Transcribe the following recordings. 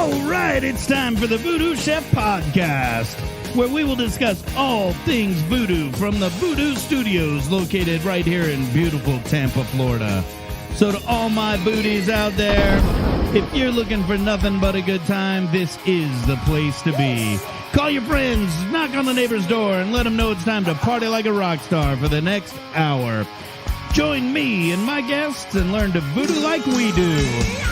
All right, it's time for the VooDoo Chef podcast, where we will discuss all things voodoo from the VooDoo Studios located right here in beautiful Tampa, Florida. So to all my booties out there, if you're looking for nothing but a good time, this is the place to be. Call your friends, knock on the neighbor's door, and let them know it's time to party like a rock star for the next hour. Join me and my guests and learn to VooDoo like we do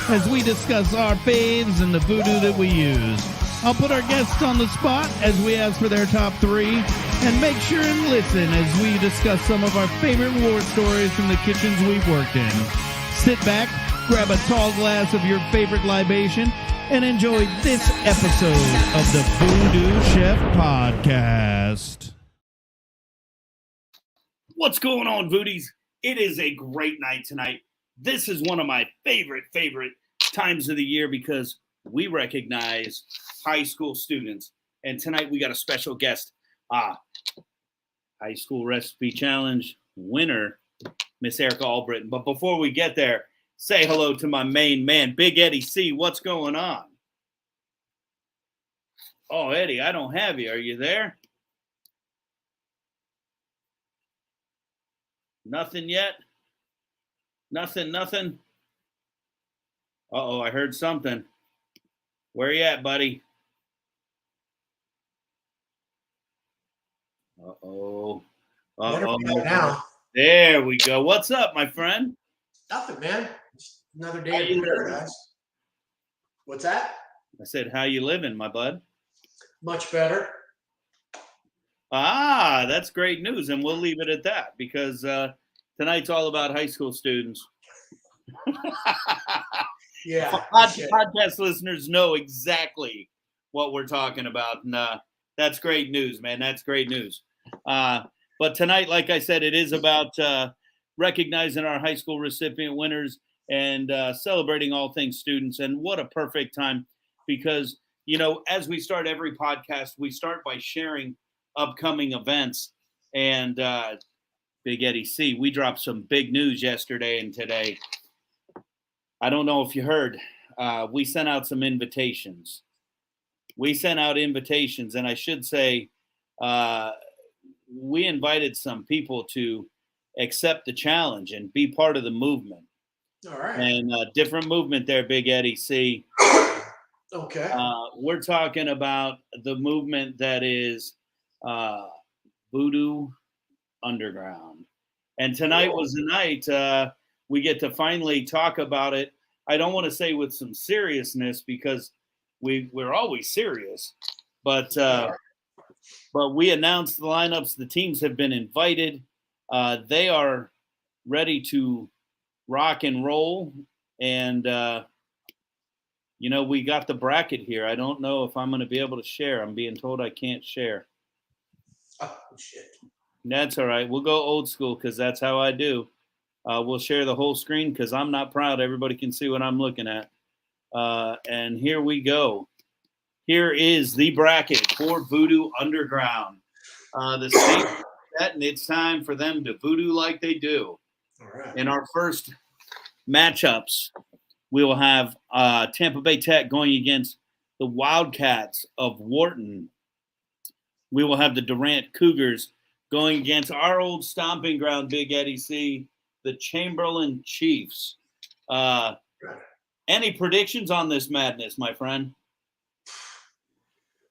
as we discuss our faves and the voodoo that we use. I'll put our guests on the spot as we ask for their top 3 and make sure and listen as we discuss some of our favorite war stories from the kitchens we've worked in. Sit back, grab a tall glass of your favorite libation, and enjoy this episode of the VooDoo Chef podcast. What's going on, Voodies? It is a great night tonight. This is one of my favorite times of the year because we recognize high school students. And tonight we got a special guest, High School Recipe Challenge winner, Miss Ariyhka Allbritton. But before we get there, say hello to my main man, Big Eddie C. What's going on? Oh, Eddie, I don't have you. Are you there? Nothing yet? Nothing? Uh-oh, I heard something. Where you at, buddy? Uh-oh. Now. There we go. What's up, my friend? Nothing, man. Just another day in paradise. What's that? I said, how you living, my bud? Much better. That's great news, and we'll leave it at that because tonight's all about high school students. Yeah. Podcast listeners know exactly what we're talking about, and that's great news, man. That's great news. But tonight, like I said, it is about recognizing our high school recipient winners and celebrating all things students. And what a perfect time because, you know, as we start every podcast, we start by sharing upcoming events. And Big Eddie C, we dropped some big news yesterday and today. I don't know if you heard, we sent out some invitations. And I should say, we invited some people to accept the challenge and be part of the movement. All right. And different movement there, Big Eddie C. Okay. We're talking about the movement that is VooDoo Underground. And tonight was the night we get to finally talk about it. I don't want to say with some seriousness because we're always serious, but we announced the lineups. The teams have been invited. They are ready to rock and roll. And, you know, we got the bracket here. I don't know if I'm going to be able to share. I'm being told I can't share. Oh, shit. That's all right. We'll go old school because that's how I do. We'll share the whole screen because I'm not proud. Everybody can see what I'm looking at. And here we go. Here is the bracket for VooDoo Underground. The stage is set, and it's time for them to voodoo like they do. All right. In our first matchups, we will have Tampa Bay Tech going against the Wildcats of Wharton. We will have the Durant Cougars going against our old stomping ground, Big Eddie C, the Chamberlain Chiefs. Any predictions on this madness, my friend?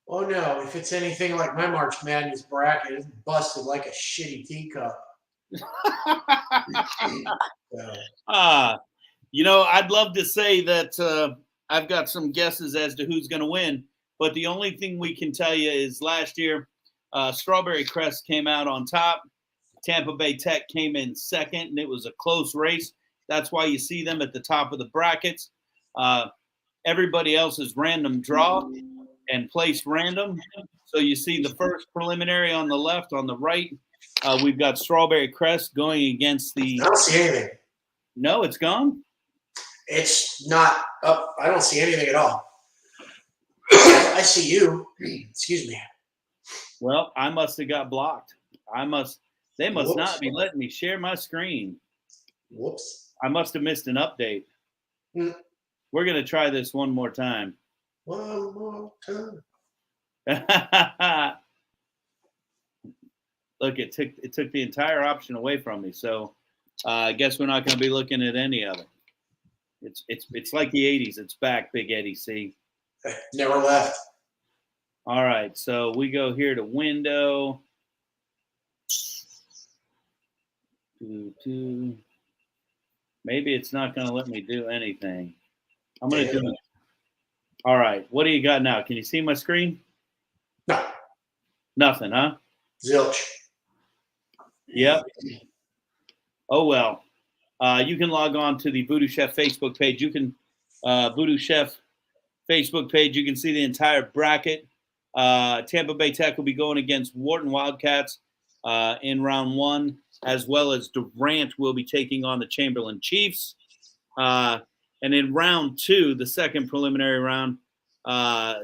Oh, no. If it's anything like my March Madness bracket, it's busted like a shitty teacup. You know, I'd love to say that I've got some guesses as to who's going to win, but the only thing we can tell you is last year, Strawberry Crest came out on top. Tampa Bay Tech came in second, and it was a close race. That's why you see them at the top of the brackets. Everybody else is random draw and placed random. So you see the first preliminary on the left, on the right. We've got Strawberry Crest going against the... I don't see anything. No, it's gone? It's not up. I don't see anything at all. I see you. Excuse me. Well, I must have got blocked. They must Whoops. not be letting me share my screen. Whoops. I must have missed an update. Hmm. We're going to try this one more time. One more time. Look, it took the entire option away from me. So I guess we're not going to be looking at any of it. It's like the 80s. It's back, Big Eddie C. Never left. All right, so we go here to window. Maybe it's not going to let me do anything. I'm going to do it. All right, what do you got now? Can you see my screen? No. Nothing, huh? Zilch. Yep. Oh, well. You can log on to the VooDoo Chef Facebook page. You can, VooDoo Chef Facebook page, you can see the entire bracket. Tampa Bay Tech will be going against Wharton Wildcats in round 1, as well as Durant will be taking on the Chamberlain Chiefs. And in round 2, the second preliminary round,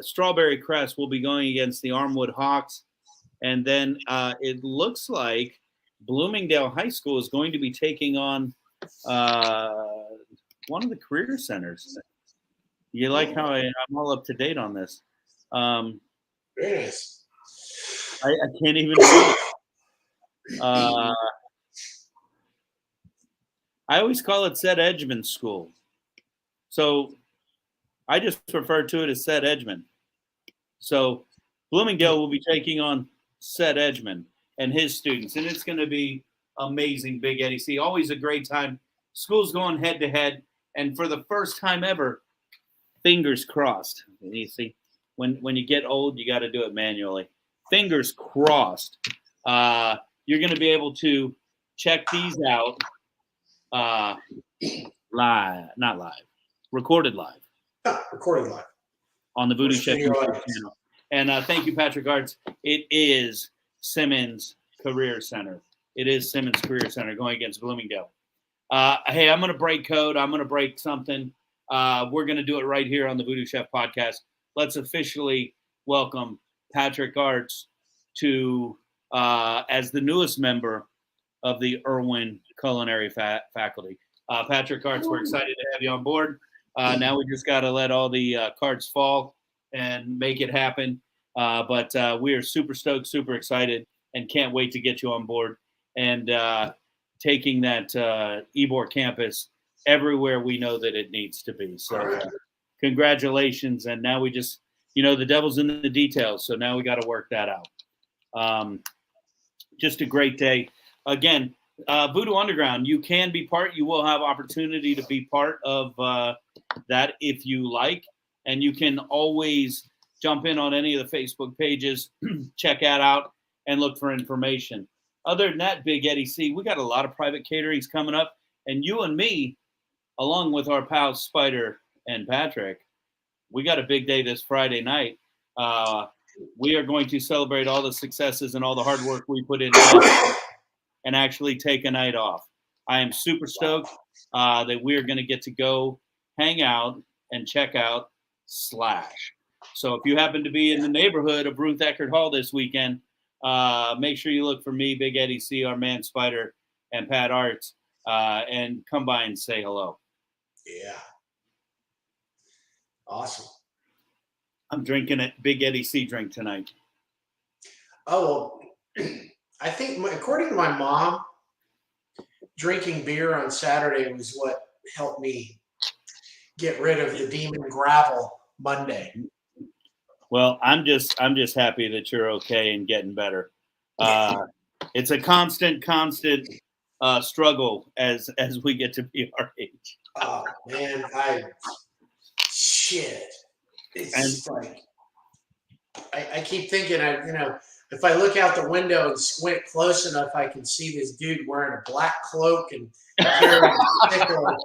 Strawberry Crest will be going against the Armwood Hawks. And then it looks like Bloomingdale High School is going to be taking on one of the career centers. You like how I'm all up to date on this? Very nice. I can't even read. I always call it Set Edgeman School. So I just refer to it as Set Edgeman. So Bloomingdale will be taking on Set Edgeman and his students, and it's going to be amazing, Big Eddie C. Always a great time. School's going head to head, and for the first time ever, fingers crossed. You see, when you get old, you got to do it manually. Fingers crossed. You're going to be able to check these out live, not live, recorded live. Recorded live. On the VooDoo Chef YouTube channel. And thank you, Patrick Arts. It is Simmons Career Center. It is Simmons Career Center going against Bloomingdale. Hey, I'm going to break code. I'm going to break something. We're going to do it right here on the VooDoo Chef podcast. Let's officially welcome Patrick Arts to as the newest member of the Irwin Culinary faculty. Patrick Arts, we're excited to have you on board. Now we just got to let all the cards fall and make it happen. But we are super stoked, super excited, and can't wait to get you on board and taking that Ybor campus everywhere we know that it needs to be. So congratulations. And now we just, the devil's in the details. So now we got to work that out. Just a great day. Again, VooDoo Underground, you can be part. You will have opportunity to be part of that if you like. And you can always jump in on any of the Facebook pages, check that out, and look for information. Other than that, Big Eddie C, we got a lot of private caterings coming up. And you and me, along with our pals Spider and Patrick, we got a big day this Friday night. We are going to celebrate all the successes and all the hard work we put in and actually take a night off. I am super stoked that we're going to get to go hang out and check out Slash. So if you happen to be in the neighborhood of Ruth Eckerd Hall this weekend, make sure you look for me, Big Eddie C, our man Spider, and Pat Arts, and come by and say hello. Yeah. Awesome. I'm drinking a Big Eddie C drink tonight. Oh, well, I think, according to my mom, drinking beer on Saturday was what helped me get rid of the demon gravel Monday. Well, I'm just happy that you're okay and getting better. It's a constant struggle as we get to be our age. Oh man, it's like I keep thinking, if I look out the window and squint close enough, I can see this dude wearing a black cloak and carrying a sickle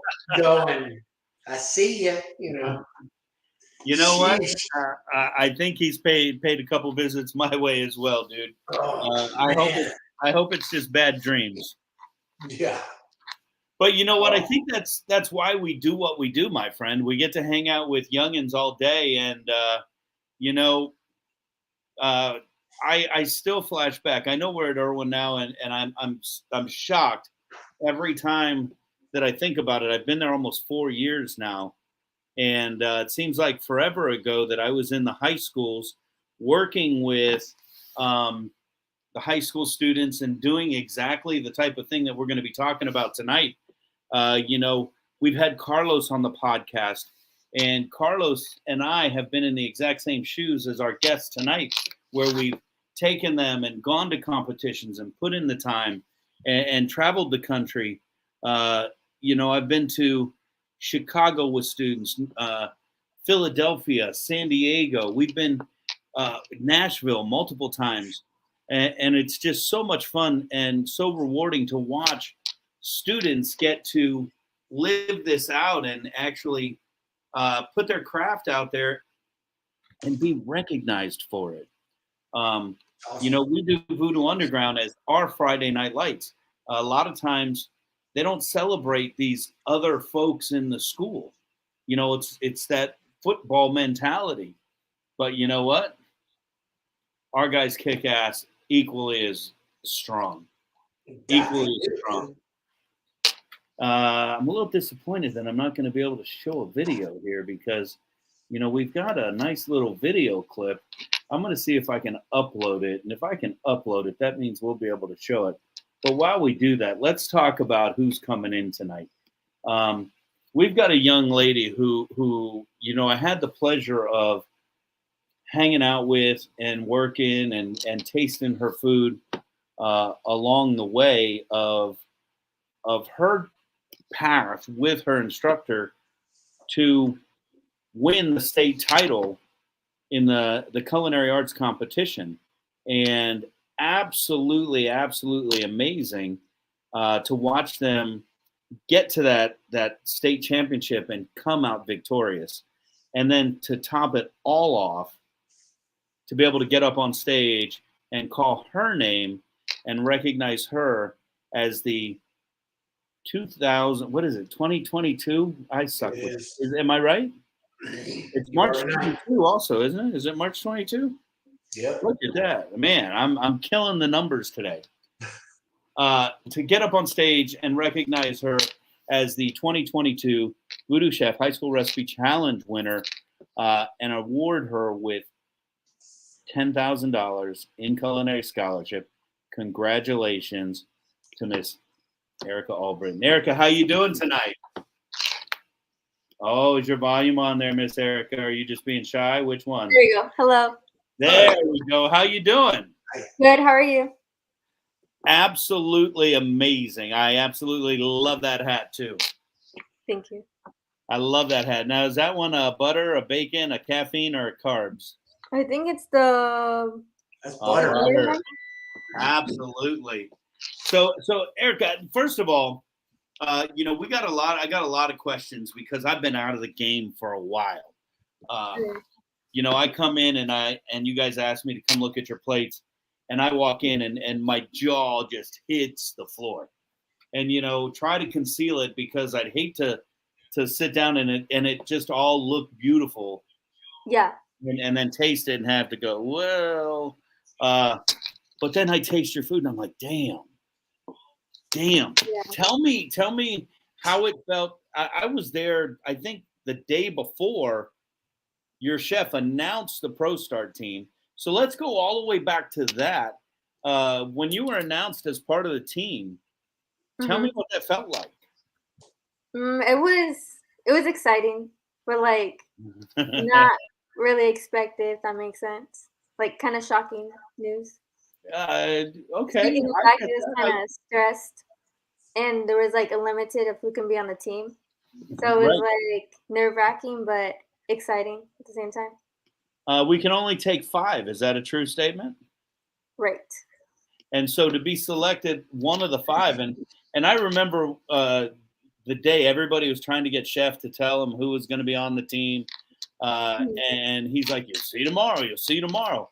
going, I see you, You know what? I think he's paid a couple visits my way as well, dude. I hope it's just bad dreams. Yeah. But you know what? I think that's why we do what we do, my friend. We get to hang out with youngins all day, and I still flash back. I know we're at Irwin now, and I'm shocked every time that I think about it. I've been there almost 4 years now. And it seems like forever ago that I was in the high schools working with the high school students and doing exactly the type of thing that we're going to be talking about tonight. We've had Carlos on the podcast, and Carlos and I have been in the exact same shoes as our guests tonight, where we've taken them and gone to competitions and put in the time and traveled the country. I've been to Chicago with students, Philadelphia, San Diego. We've been Nashville multiple times. And it's just so much fun and so rewarding to watch students get to live this out and actually put their craft out there and be recognized for it. We do VooDoo Underground as our Friday Night Lights. A lot of times they don't celebrate these other folks in the school. It's that football mentality. But you know what? Our guys kick ass equally as strong. Equally as strong. I'm a little disappointed that I'm not going to be able to show a video here because, we've got a nice little video clip. I'm going to see if I can upload it. And if I can upload it, that means we'll be able to show it. But while we do that, let's talk about who's coming in tonight. We've got a young lady who I had the pleasure of hanging out with and working and tasting her food along the way of her path with her instructor to win the state title in the culinary arts competition. And absolutely amazing to watch them get to that state championship and come out victorious. And then to top it all off, to be able to get up on stage and call her name and recognize her as the 2022? I suck with it. Am I right? It's March 22 also, isn't it? Is it March 22? Yep. Look at that. Man, I'm killing the numbers today. To get up on stage and recognize her as the 2022 VooDoo Chef High School Recipe Challenge winner and award her with $10,000 in culinary scholarship. Congratulations to Miss Ariyhka Allbritton. Ariyhka, how you doing tonight? Oh, is your volume on there, Miss Ariyhka? Are you just being shy? Which one? There you go. Hello. There we go. How you doing? Good. How are you? Absolutely amazing. I absolutely love that hat too. Thank you. I love that hat. Now, is that one a butter, a bacon, a caffeine, or a carbs? I think it's the That's butter. Butter. Absolutely. So Ariyhka, first of all, I got a lot of questions because I've been out of the game for a while. I come in and you guys ask me to come look at your plates, and I walk in and my jaw just hits the floor, and try to conceal it because I'd hate to sit down and it just all looked beautiful. Yeah. And then taste it and have to go, well, but then I taste your food and I'm like, damn. Yeah. Tell me how it felt. I was there, I think the day before your chef announced the Pro Start team. So let's go all the way back to that. When you were announced as part of the team, tell me what that felt like. It was exciting, but not really expected, if that makes sense. Kind of shocking news. Okay. Speaking of the fact, I was kind of stressed, and there was a limited of who can be on the team. So it was nerve-wracking, but exciting at the same time. We can only take 5. Is that a true statement? Right. And so to be selected one of the 5, and I remember the day everybody was trying to get Chef to tell him who was going to be on the team. And he's like, you'll see tomorrow.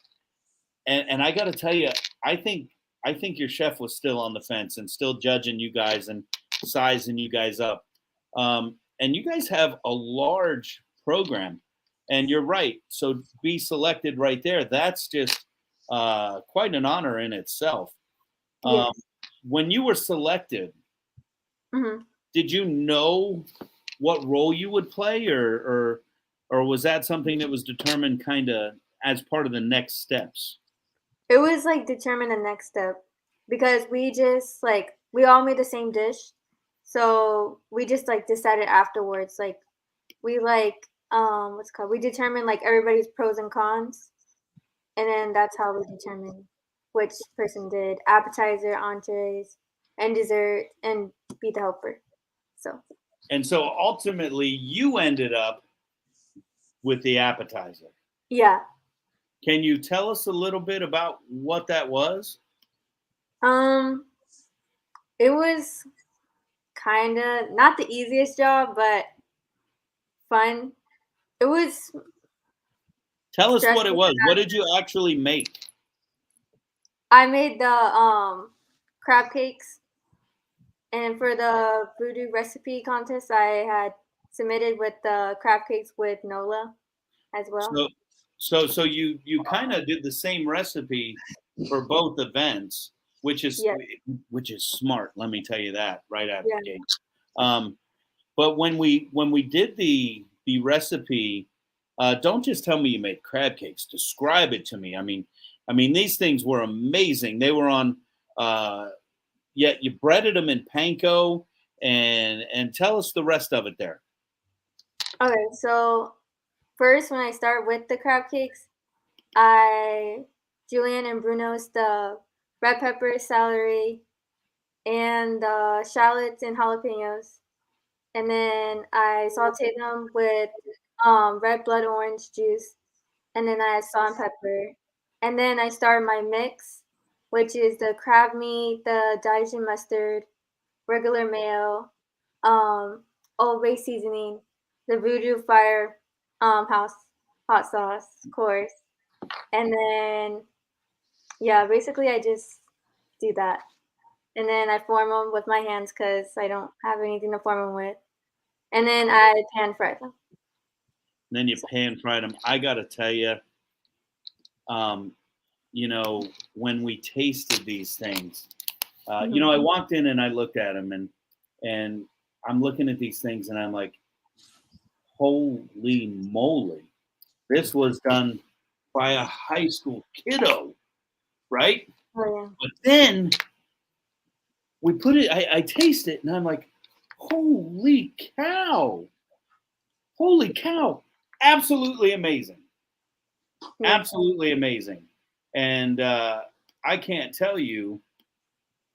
And I got to tell you, I think your chef was still on the fence and still judging you guys and sizing you guys up. And you guys have a large program, and you're right. So to be selected right there, that's just quite an honor in itself. Yes. When you were selected, did you know what role you would play, or was that something that was determined kind of as part of the next steps? It was like determine the next step because we just like we all made the same dish, so we just like decided afterwards. Like we like what's it called? We determined like everybody's pros and cons, and then that's how we determined which person did appetizer, entrees, and dessert, and be the helper. And so ultimately, you ended up with the appetizer. Yeah. Can you tell us a little bit about what that was? It was kind of not the easiest job, but fun. It was. Tell us what it was. What did you actually make? I made the crab cakes, and for the VooDoo recipe contest, I had submitted with the crab cakes with Nola as well. So you kind of did the same recipe for both events, which is smart. Let me tell you that right out of the gate. But when we did the recipe, don't just tell me you made crab cakes. Describe it to me. I mean these things were amazing. They were on. You breaded them in panko, and tell us the rest of it there. Okay, so first when I start with the crab cakes, Julian and Bruno's the red pepper, celery, and the shallots and jalapenos. And then I sauteed them with red blood orange juice. And then I add salt and pepper. And then I start my mix, which is the crab meat, the Dijon mustard, regular mayo, Old Bay seasoning, the VooDoo Fire house hot sauce, of course. And then, basically I just do that. And then I form them with my hands because I don't have anything to form them with. And then I pan fry them. Then you pan fried them. I got to tell you, when we tasted these things, I walked in and I looked at them, and I'm looking at these things and I'm like, holy moly, this was done by a high school kiddo, right? Oh, yeah. But then we put it, I taste it and I'm like, holy cow, absolutely amazing. Yeah. Absolutely amazing. And I can't tell you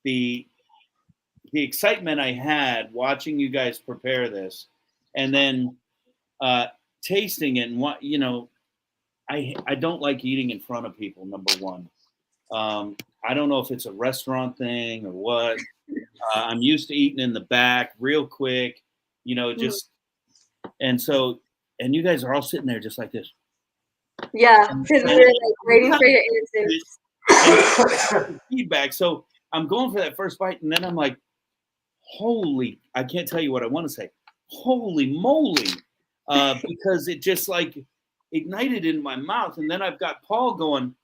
the excitement I had watching you guys prepare this, and then tasting it. And what I don't like eating in front of people. Number one, I don't know if it's a restaurant thing or what. I'm used to eating in the back, real quick, just. And so, and you guys are all sitting there just like this. Yeah, because we were like waiting for your answers. Feedback. So I'm going for that first bite, and then I'm like, holy, I can't tell you what I want to say. Holy moly. Because it just like ignited in my mouth. And then I've got Paul going,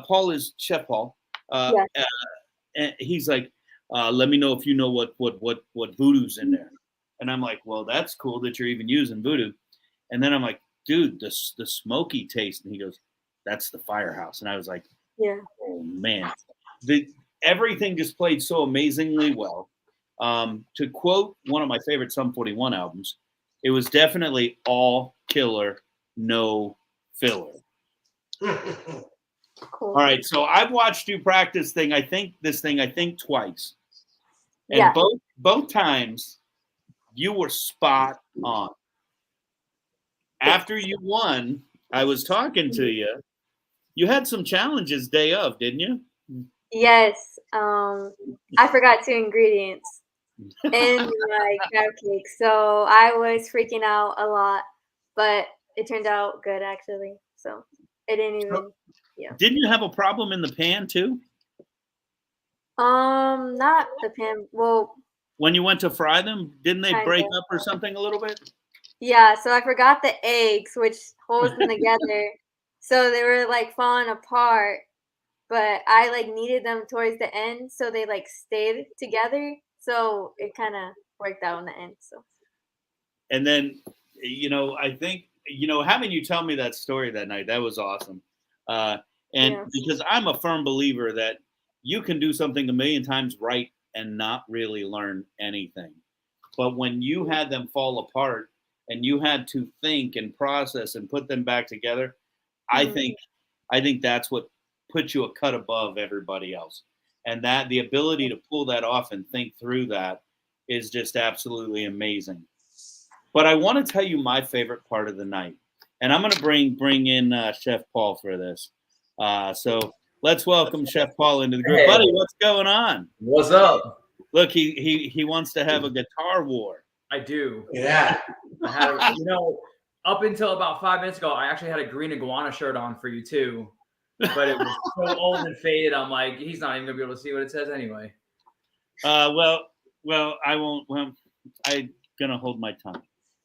Paul is Chef Paul. And he's like, let me know if you know what VooDoo's in there. And I'm like, well, that's cool that you're even using VooDoo. And then I'm like, dude, the smoky taste. And he goes, that's the Firehouse. And I was like, yeah, oh man, everything just played so amazingly well. To quote one of my favorite Sum 41 albums, it was definitely all killer, no filler. Cool. All right, so I've watched you practice this thing twice, and both times you were spot on. After you won, I was talking to you. You had some challenges day of, didn't you? Yes. I forgot 2 ingredients in my crab cake, so I was freaking out a lot, but it turned out good actually. So it didn't even. Yeah. Didn't you have a problem in the pan too? Not the pan. Well, when you went to fry them, didn't they break up or something a little bit? Yeah, so I forgot the eggs, which holds them together. So they were like falling apart, but I like needed them towards the end, so they like stayed together. So it kind of worked out in the end. So and then, I think, having you tell me that story that night, that was awesome. Because I'm a firm believer that you can do something a million times right and not really learn anything. But when you had them fall apart and you had to think and process and put them back together, I think that's what puts you a cut above everybody else. And that the ability to pull that off and think through that is just absolutely amazing. But I want to tell you my favorite part of the night. And I'm going to bring in Chef Paul for this. So let's welcome Chef Paul into the group. Hey. Buddy, what's going on? What's up? Look, he wants to have a guitar war. I do. Yeah. I had, up until about 5 minutes ago, I actually had a green iguana shirt on for you too. But it was so old and faded. I'm like, he's not even gonna be able to see what it says anyway. Well, I won't. Well, I'm gonna hold my tongue.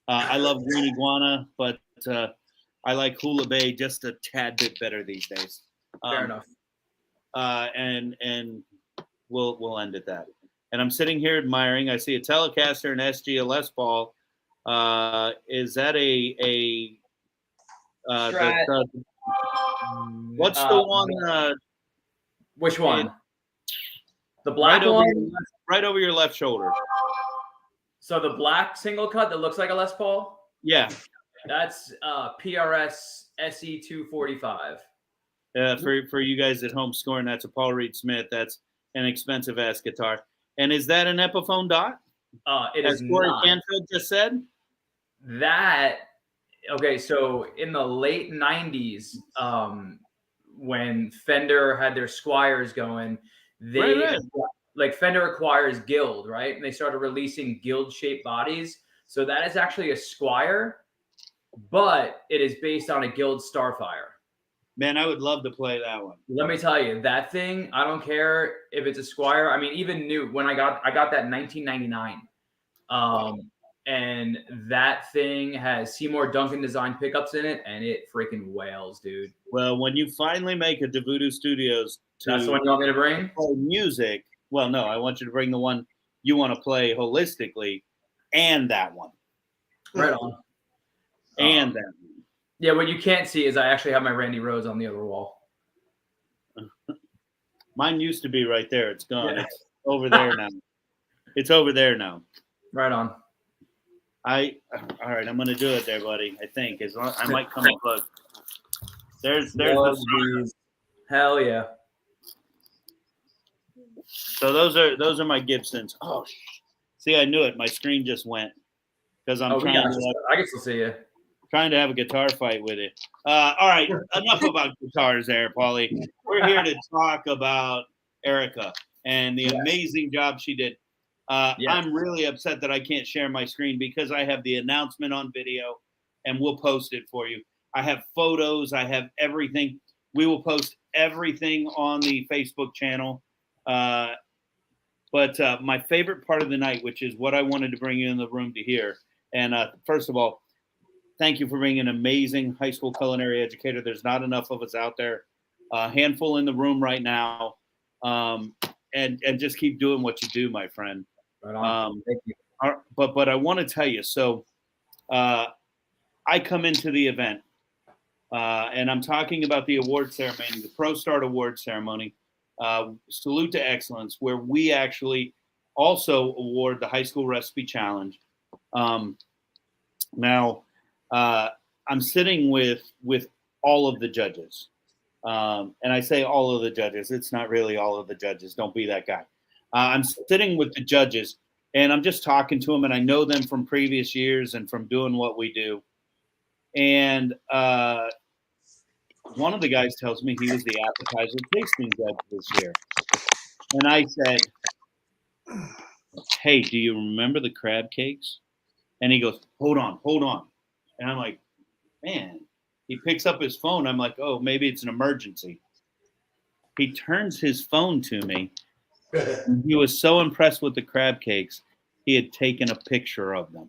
I love green iguana, but I like Hula Bay just a tad bit better these days. Fair enough. And we'll end at that. And I'm sitting here admiring. I see a Telecaster and SG, a Les Paul. Is that a what's the one? Which one? The black one? Right over your left shoulder. So the black single cut that looks like a Les Paul? Yeah. That's PRS SE 245. For you guys at home scoring, that's a Paul Reed Smith. That's an expensive ass guitar. And is that an Epiphone Dot? It as is Corey not. Canfield just said? Okay, so in the late 90s, when Fender had their Squiers going, like Fender acquires Guild, right? And they started releasing Guild-shaped bodies. So that is actually a Squier, but it is based on a Guild Starfire. Man, I would love to play that one. Let me tell you, that thing, I don't care if it's a Squier. I mean, even new, when I got that in 1999. And that thing has Seymour Duncan design pickups in it, and it freaking wails, dude. Well, when you finally make it to VooDoo Studios, that's the one you want me to bring? Play music. Well, no, I want you to bring the one you want to play holistically, and that one. Right on. And that one. Yeah, what you can't see is I actually have my Randy Rhoads on the other wall. Mine used to be right there. It's gone. Yeah. It's over there now. It's over there now. Right on. All right, I'm gonna do it there, buddy. I think I might come up. Look, there's the hell yeah. So those are my Gibsons. Oh, see, I knew it. My screen just went because I'm trying to. I can still see you. Trying to have a guitar fight with it. All right, enough about guitars there, Paulie. We're here to talk about Ariyhka and the amazing job she did. I'm really upset that I can't share my screen because I have the announcement on video and we'll post it for you. I have photos. I have everything. We will post everything on the Facebook channel. But my favorite part of the night, which is what I wanted to bring you in the room to hear. And first of all, thank you for being an amazing high school culinary educator. There's not enough of us out there. A handful in the room right now. And just keep doing what you do, my friend. Right on. Thank you. But I want to tell you, so I come into the event, and I'm talking about the award ceremony, the Pro Start Award ceremony, Salute to Excellence, where we actually also award the High School Recipe Challenge. Now, I'm sitting with all of the judges, and I say all of the judges. It's not really all of the judges. Don't be that guy. I'm sitting with the judges, and I'm just talking to them, and I know them from previous years and from doing what we do. And one of the guys tells me he was the appetizer tasting judge this year. And I said, hey, do you remember the crab cakes? And he goes, hold on. And I'm like, man. He picks up his phone. I'm like, oh, maybe it's an emergency. He turns his phone to me. He was so impressed with the crab cakes, he had taken a picture of them.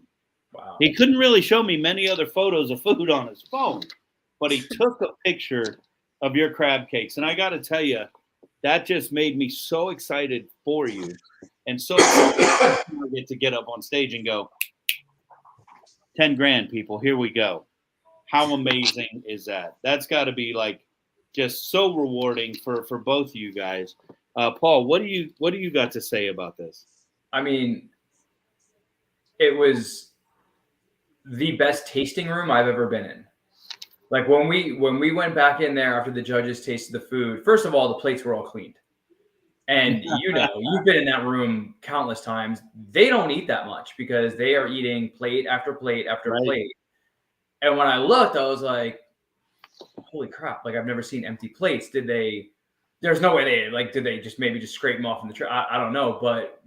Wow. He couldn't really show me many other photos of food on his phone, but he took a picture of your crab cakes. And I got to tell you, that just made me so excited for you. And so excited I get to get up on stage and go, 10 grand, people. Here we go. How amazing is that? That's got to be like just so rewarding for both of you guys. Paul, what do you got to say about this? I mean, it was the best tasting room I've ever been in. Like when we went back in there after the judges tasted the food, first of all, the plates were all cleaned. And you've been in that room countless times. They don't eat that much because they are eating plate after plate after plate. And when I looked, I was like, holy crap. Like I've never seen empty plates. There's no way did they just maybe just scrape them off in the tray? I don't know. But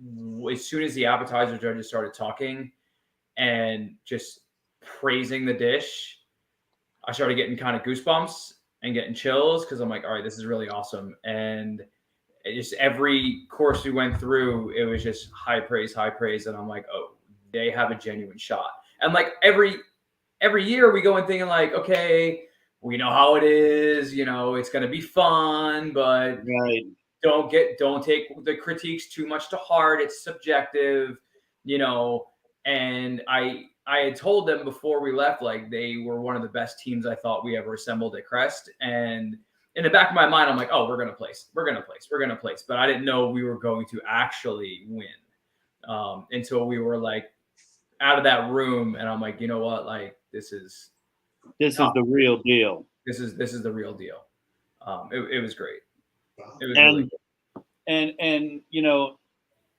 as soon as the appetizer judges started talking and just praising the dish, I started getting kind of goosebumps and getting chills because I'm like, all right, this is really awesome. And just every course we went through, it was just high praise. And I'm like, oh, they have a genuine shot. And like every year we go in thinking like, okay, we know how it is, it's going to be fun, but don't take the critiques too much to heart. It's subjective, and I had told them before we left, like they were one of the best teams I thought we ever assembled at Crest. And in the back of my mind, I'm like, oh, we're going to place. But I didn't know we were going to actually win until we were like out of that room. And I'm like, you know what? Like, this is the real deal. This is the real deal. It was great. It was really good. And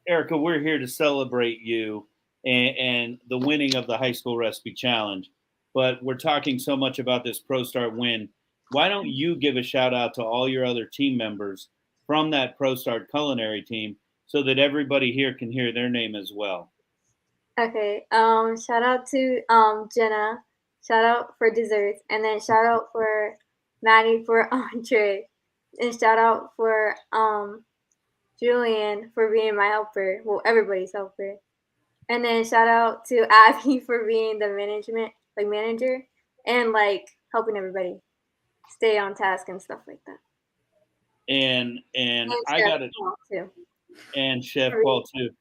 Ariyhka, we're here to celebrate you and the winning of the high school recipe challenge. But we're talking so much about this Pro Start win. Why don't you give a shout out to all your other team members from that Pro Start culinary team so that everybody here can hear their name as well? Okay. Shout out to Jenna. Shout out for desserts, and then shout out for Maddie for entree, and shout out for Julian for being my helper. Well, everybody's helper. And then shout out to Abby for being the manager and like helping everybody stay on task and stuff like that. And I got it too. And Chef Paul too.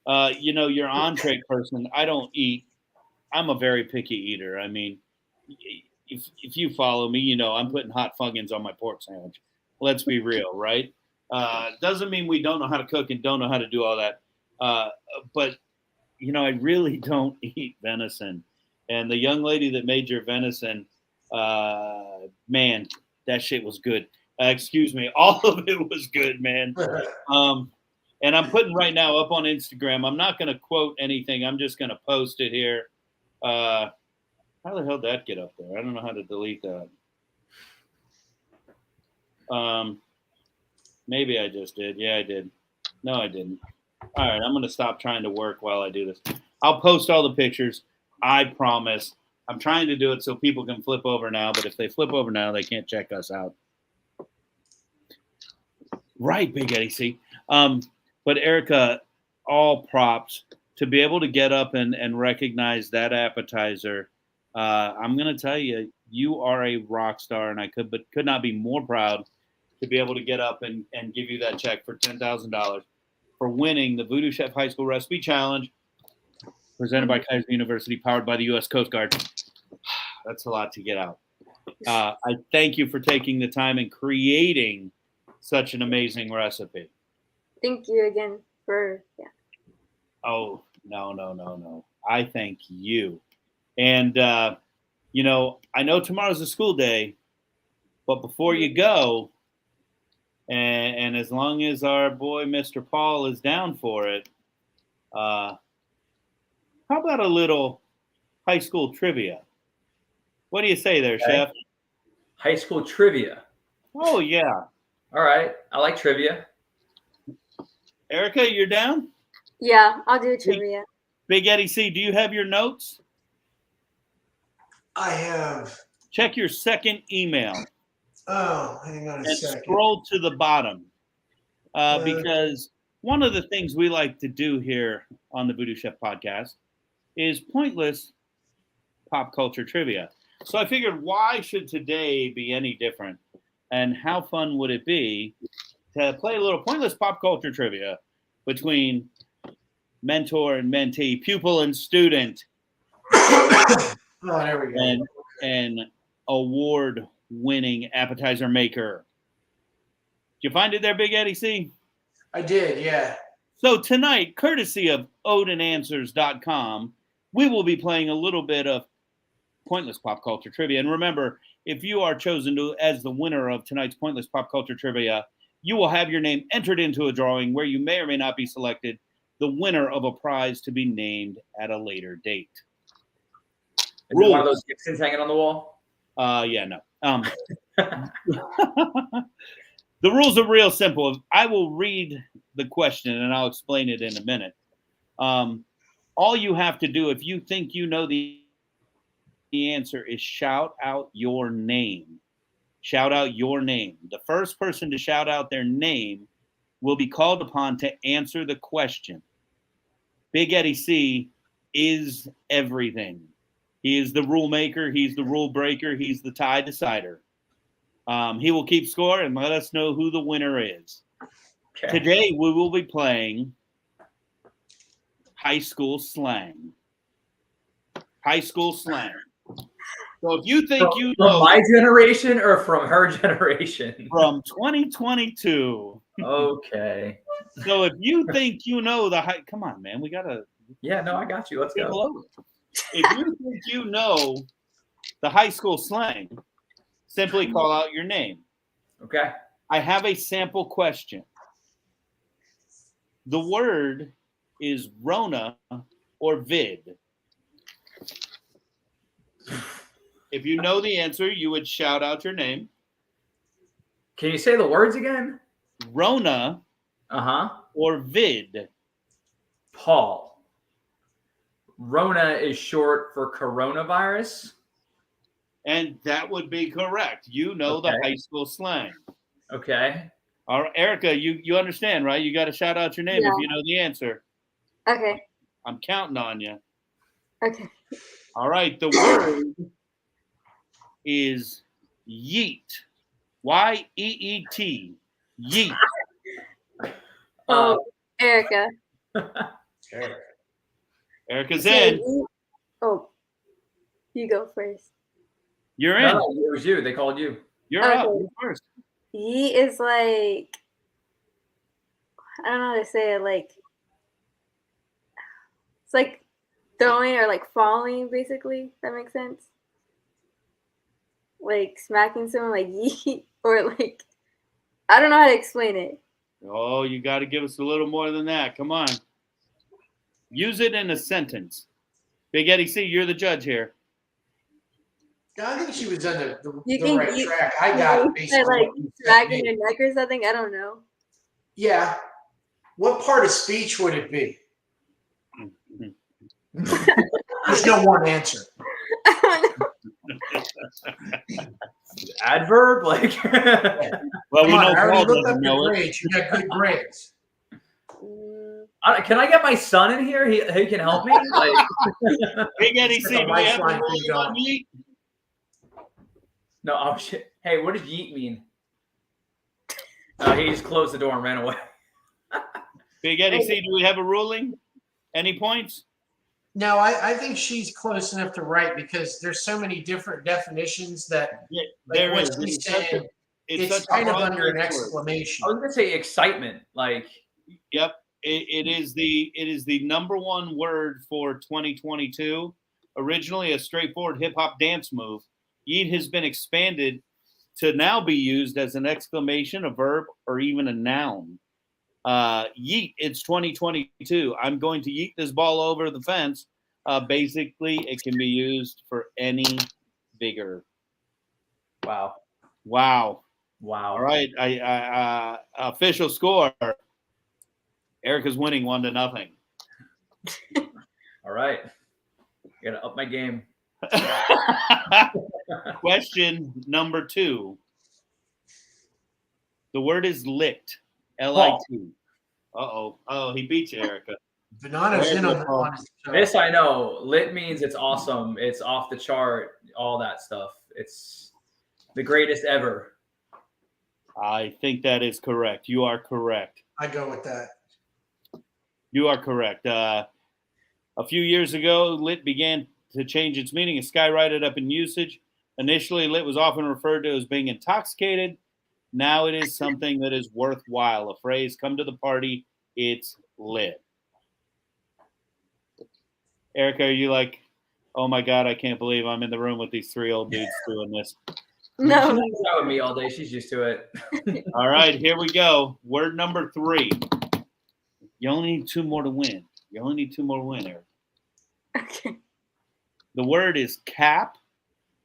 Your entree person, I don't eat. I'm a very picky eater. I mean, if you follow me, I'm putting hot fuggins on my pork sandwich. Let's be real, right? Doesn't mean we don't know how to cook and don't know how to do all that. But I really don't eat venison. And the young lady that made your venison, man, that shit was good. Excuse me. All of it was good, man. And I'm putting right now up on Instagram. I'm not going to quote anything. I'm just going to post it here. How the hell did that get up there? I don't know how to delete that. Maybe I just did. Yeah, I did. No, I didn't. All right, I'm going to stop trying to work while I do this. I'll post all the pictures. I promise. I'm trying to do it so people can flip over now, but if they flip over now, they can't check us out. Right, Big Eddie, see? But Ariyhka, all props to be able to get up and recognize that appetizer. I'm going to tell you, you are a rock star, and I could not be more proud to be able to get up and give you that check for $10,000 for winning the VooDoo Chef High School Recipe Challenge presented by Kaiser University, powered by the U.S. Coast Guard. That's a lot to get out. I thank you for taking the time and creating such an amazing recipe. Thank you again for, Oh, no. I thank you. And, I know tomorrow's a school day, but before you go, and as long as our boy, Mr. Paul, is down for it, how about a little high school trivia? What do you say there, Chef? High school trivia. Oh, yeah. All right. I like trivia. Ariyhka, you're down? Yeah, I'll do trivia. Big Eddie C, do you have your notes? I have. Check your second email. Oh, hang on a second. Scroll to the bottom. Because one of the things we like to do here on the VooDoo Chef podcast is pointless pop culture trivia. So I figured, why should today be any different? And how fun would it be to play a little pointless pop culture trivia between mentor and mentee, pupil and student, Oh, there we go. And award-winning appetizer maker. Did you find it there, Big Eddie C? I did, yeah. So tonight, courtesy of OdinAnswers.com, we will be playing a little bit of Pointless Pop Culture Trivia. And remember, if you are chosen as the winner of tonight's Pointless Pop Culture Trivia, you will have your name entered into a drawing where you may or may not be selected the winner of a prize to be named at a later date. Is it one of those Gibsons hanging on the wall? Yeah, no. The rules are real simple. I will read the question and I'll explain it in a minute. All you have to do, if you think you know the answer, is shout out your name. Shout out your name. The first person to shout out their name will be called upon to answer the question. Big Eddie C is everything. He is the rule maker. He's the rule breaker. He's the tie decider. He will keep score and let us know who the winner is. Okay. Today, we will be playing high school slang. High school slang. So if you think you know... From my generation or from her generation? From 2022. Okay. So if you think you know the high... Come on, man. We got to... Yeah, no, I got you. Let's go. If you think you know the high school slang, simply call out your name. Okay. I have a sample question. The word is Rona or vid. If you know the answer, you would shout out your name. Can you say the words again? Rona or vid. Paul. Rona is short for coronavirus. And that would be correct. You know the high school slang. Okay. All right, Ariyhka, you understand, right? You got to shout out your name if you know the answer. Okay. I'm counting on you. Okay. All right. The word is yeet. Y-E-E-T. Yeet. Ariyhka. Ariyhka's in. Oh, you go first. You're in. No, it was you. They called you. You're up. You're first. Yeet is like, I don't know how to say it. Like, it's like throwing or like falling, basically. That makes sense. Like smacking someone, like yeet, or like, I don't know how to explain it. Oh, you got to give us a little more than that. Come on. Use it in a sentence. Big Eddie C, you're the judge here. I think she was on the right track. I got it. Basically, like smacking your neck or something. I don't know. Yeah. What part of speech would it be? There's no one answer. I don't know. Adverb, like. Well, we know I already Paul looked up doesn't your know it. grades. You got good grades. Can I get my son in here? He can help me. Like, Big Eddie C, do we have a ruling on yeet? No, oh shit. Hey, what does yeet mean? He just closed the door and ran away. Big Eddie C, do we have a ruling? Any points? No, I think she's close enough to right because there's so many different definitions that There what is. she's saying, it's such kind a of broad under an word. exclamation. I was gonna say excitement, like. Yep, it is the number one word for 2022. Originally a straightforward hip hop dance move, yeet has been expanded to now be used as an exclamation, a verb, or even a noun. Yeet, it's 2022. I'm going to yeet this ball over the fence. Basically, it can be used for any vigor. Wow. All right, I official score. Ariyhka's winning 1-0. All right. Gotta up my game. Question number 2. The word is lit. L-I-T. Uh-oh. Oh, he beat you, Ariyhka. Bonanno's in on this. I know. Lit means it's awesome. It's off the chart. All that stuff. It's the greatest ever. I think that is correct. You are correct. I go with that. You are correct. A few years ago, lit began to change its meaning. It skyrocketed up in usage. Initially, lit was often referred to as being intoxicated. Now it is something that is worthwhile. A phrase, come to the party, it's lit. Ariyhka, are you like, oh my God, I can't believe I'm in the room with these 3 old dudes doing this? No. She hangs out with me all day. She's used to it. All right, here we go. Word number 3. You only need 2 more to win. You only need 2 more to win, Eric. Okay. The word is cap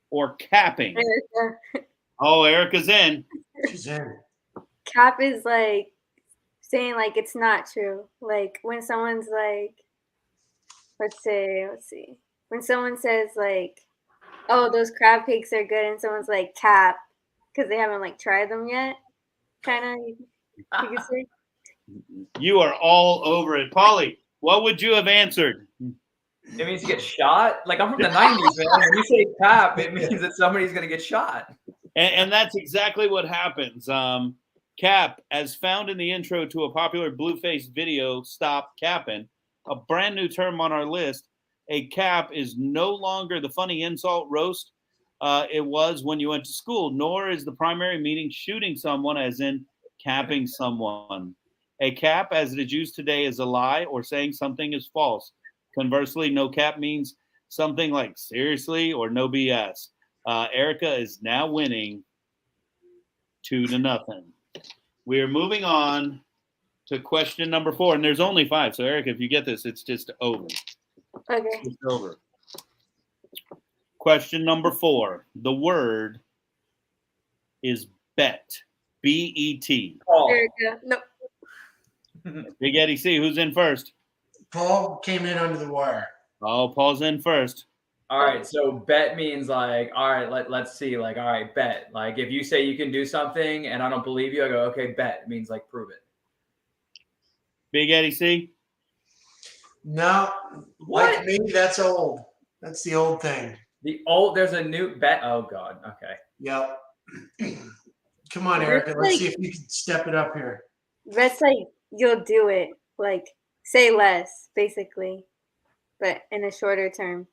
or capping. Ariyhka. Oh, Erica's in. She's in. Cap is like saying like it's not true. Like when someone's like, let's see. When someone says like, oh, those crab cakes are good, and someone's like cap because they haven't like tried them yet. Kind of, you could say. You are all over it. Polly, what would you have answered? It means you get shot. Like, I'm from the 90s, man. When you say cap, it means that somebody's going to get shot. And that's exactly what happens. Cap, as found in the intro to a popular Blueface video, Stop Cappin', a brand new term on our list. A cap is no longer the funny insult roast it was when you went to school, nor is the primary meaning shooting someone, as in capping someone. A cap, as it is used today, is a lie or saying something is false. Conversely, no cap means something like seriously or no BS. Ariyhka is now winning 2-0. We are moving on to question number 4, and there's only 5. So, Ariyhka, if you get this, it's just over. Okay. It's over. Question number 4. The word is bet. B-E-T. Oh. Ariyhka. No. Big Eddie C. Who's in first? Paul came in under the wire. Oh, Paul's in first. All right, so bet means like, all right, let's see, like, all right, bet. Like, if you say you can do something and I don't believe you, I go, okay, bet. It means like prove it. Big Eddie C. No, What? like me, that's old. That's the old thing. There's a new bet. Oh God. Okay. Yep. Come on, Ariyhka. Let's see if you can step it up here. That's like you'll do it. Like say less, basically, but in a shorter term.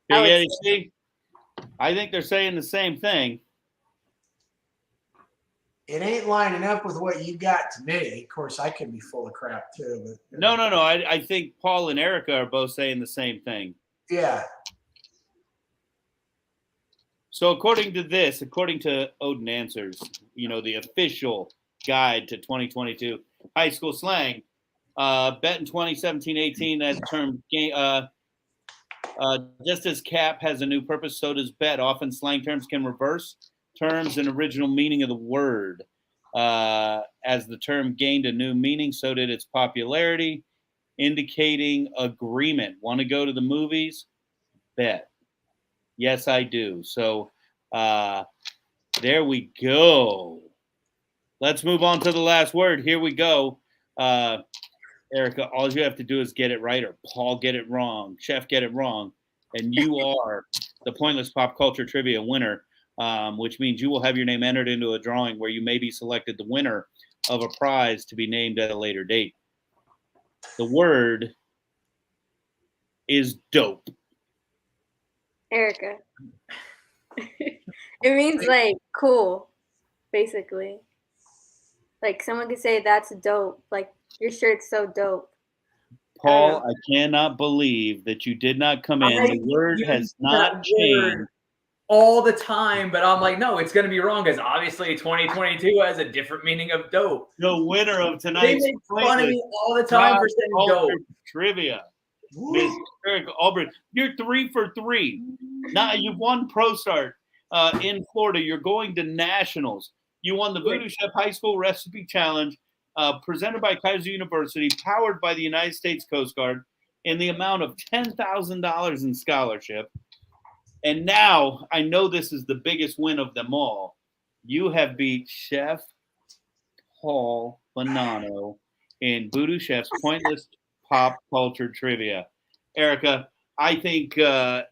Big I would Eddie say- C. I think they're saying the same thing. It ain't lining up with what you got to me. Of course, I can be full of crap too. But No. I think Paul and Ariyhka are both saying the same thing. yeah. So according to Odin Answers, the official guide to 2022 high school slang, bet in 2017-18, that term, just as cap has a new purpose, so does bet. Often slang terms can reverse terms and original meaning of the word. As the term gained a new meaning, so did its popularity, indicating agreement. Want to go to the movies? Bet. Yes, I do. So there we go. Let's move on to the last word. Here we go. Ariyhka, all you have to do is get it right, or Paul get it wrong, Chef get it wrong, and you are the Pointless Pop Culture Trivia winner, which means you will have your name entered into a drawing where you may be selected the winner of a prize to be named at a later date. The word is dope. Ariyhka. It means like cool, basically. Like someone could say that's dope. Like your shirt's so dope. Paul, I cannot believe that you did not come in. The word has not changed. All the time, but I'm like, no, it's going to be wrong because obviously 2022 has a different meaning of dope. The winner of They tonight's make fun of me all the time for saying dope. Trivia. Miss Erik Allbritton, you're 3 for 3. Now you've won Pro Start in Florida. You're going to nationals. You won the VooDoo Chef High School Recipe Challenge, presented by Kaiser University, powered by the United States Coast Guard, in the amount of $10,000 in scholarship. And now I know this is the biggest win of them all. You have beat Chef Paul Bonanno in VooDoo Chef's Pointless Pop Culture Trivia. Ariyhka, I think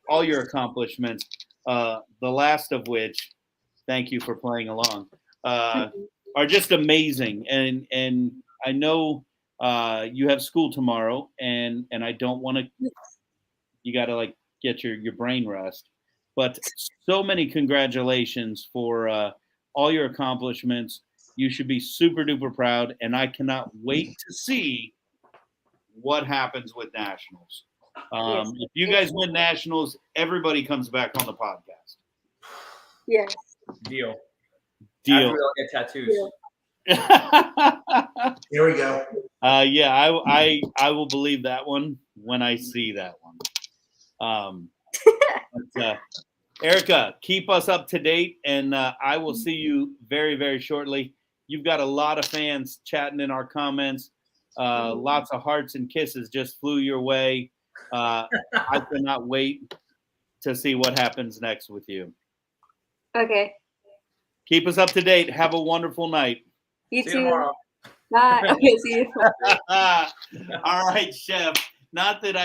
all your accomplishments, the last of which, thank you for playing along, are just amazing. And I know you have school tomorrow, and I don't want to you got to like get your brain rest. But so many congratulations for all your accomplishments. You should be super duper proud, and I cannot wait to see what happens with nationals. If you guys win nationals, everybody comes back on the podcast. Yes. Deal. Deal. After we all get tattoos. Here we go. Yeah, I will believe that one when I see that one. But, Ariyhka, keep us up to date, and I will see you very, very shortly. You've got a lot of fans chatting in our comments. Lots of hearts and kisses just flew your way. I cannot wait to see what happens next with you. Okay. Keep us up to date. Have a wonderful night. You See too. you tomorrow. Bye. Okay, see you. All right, Chef. Not that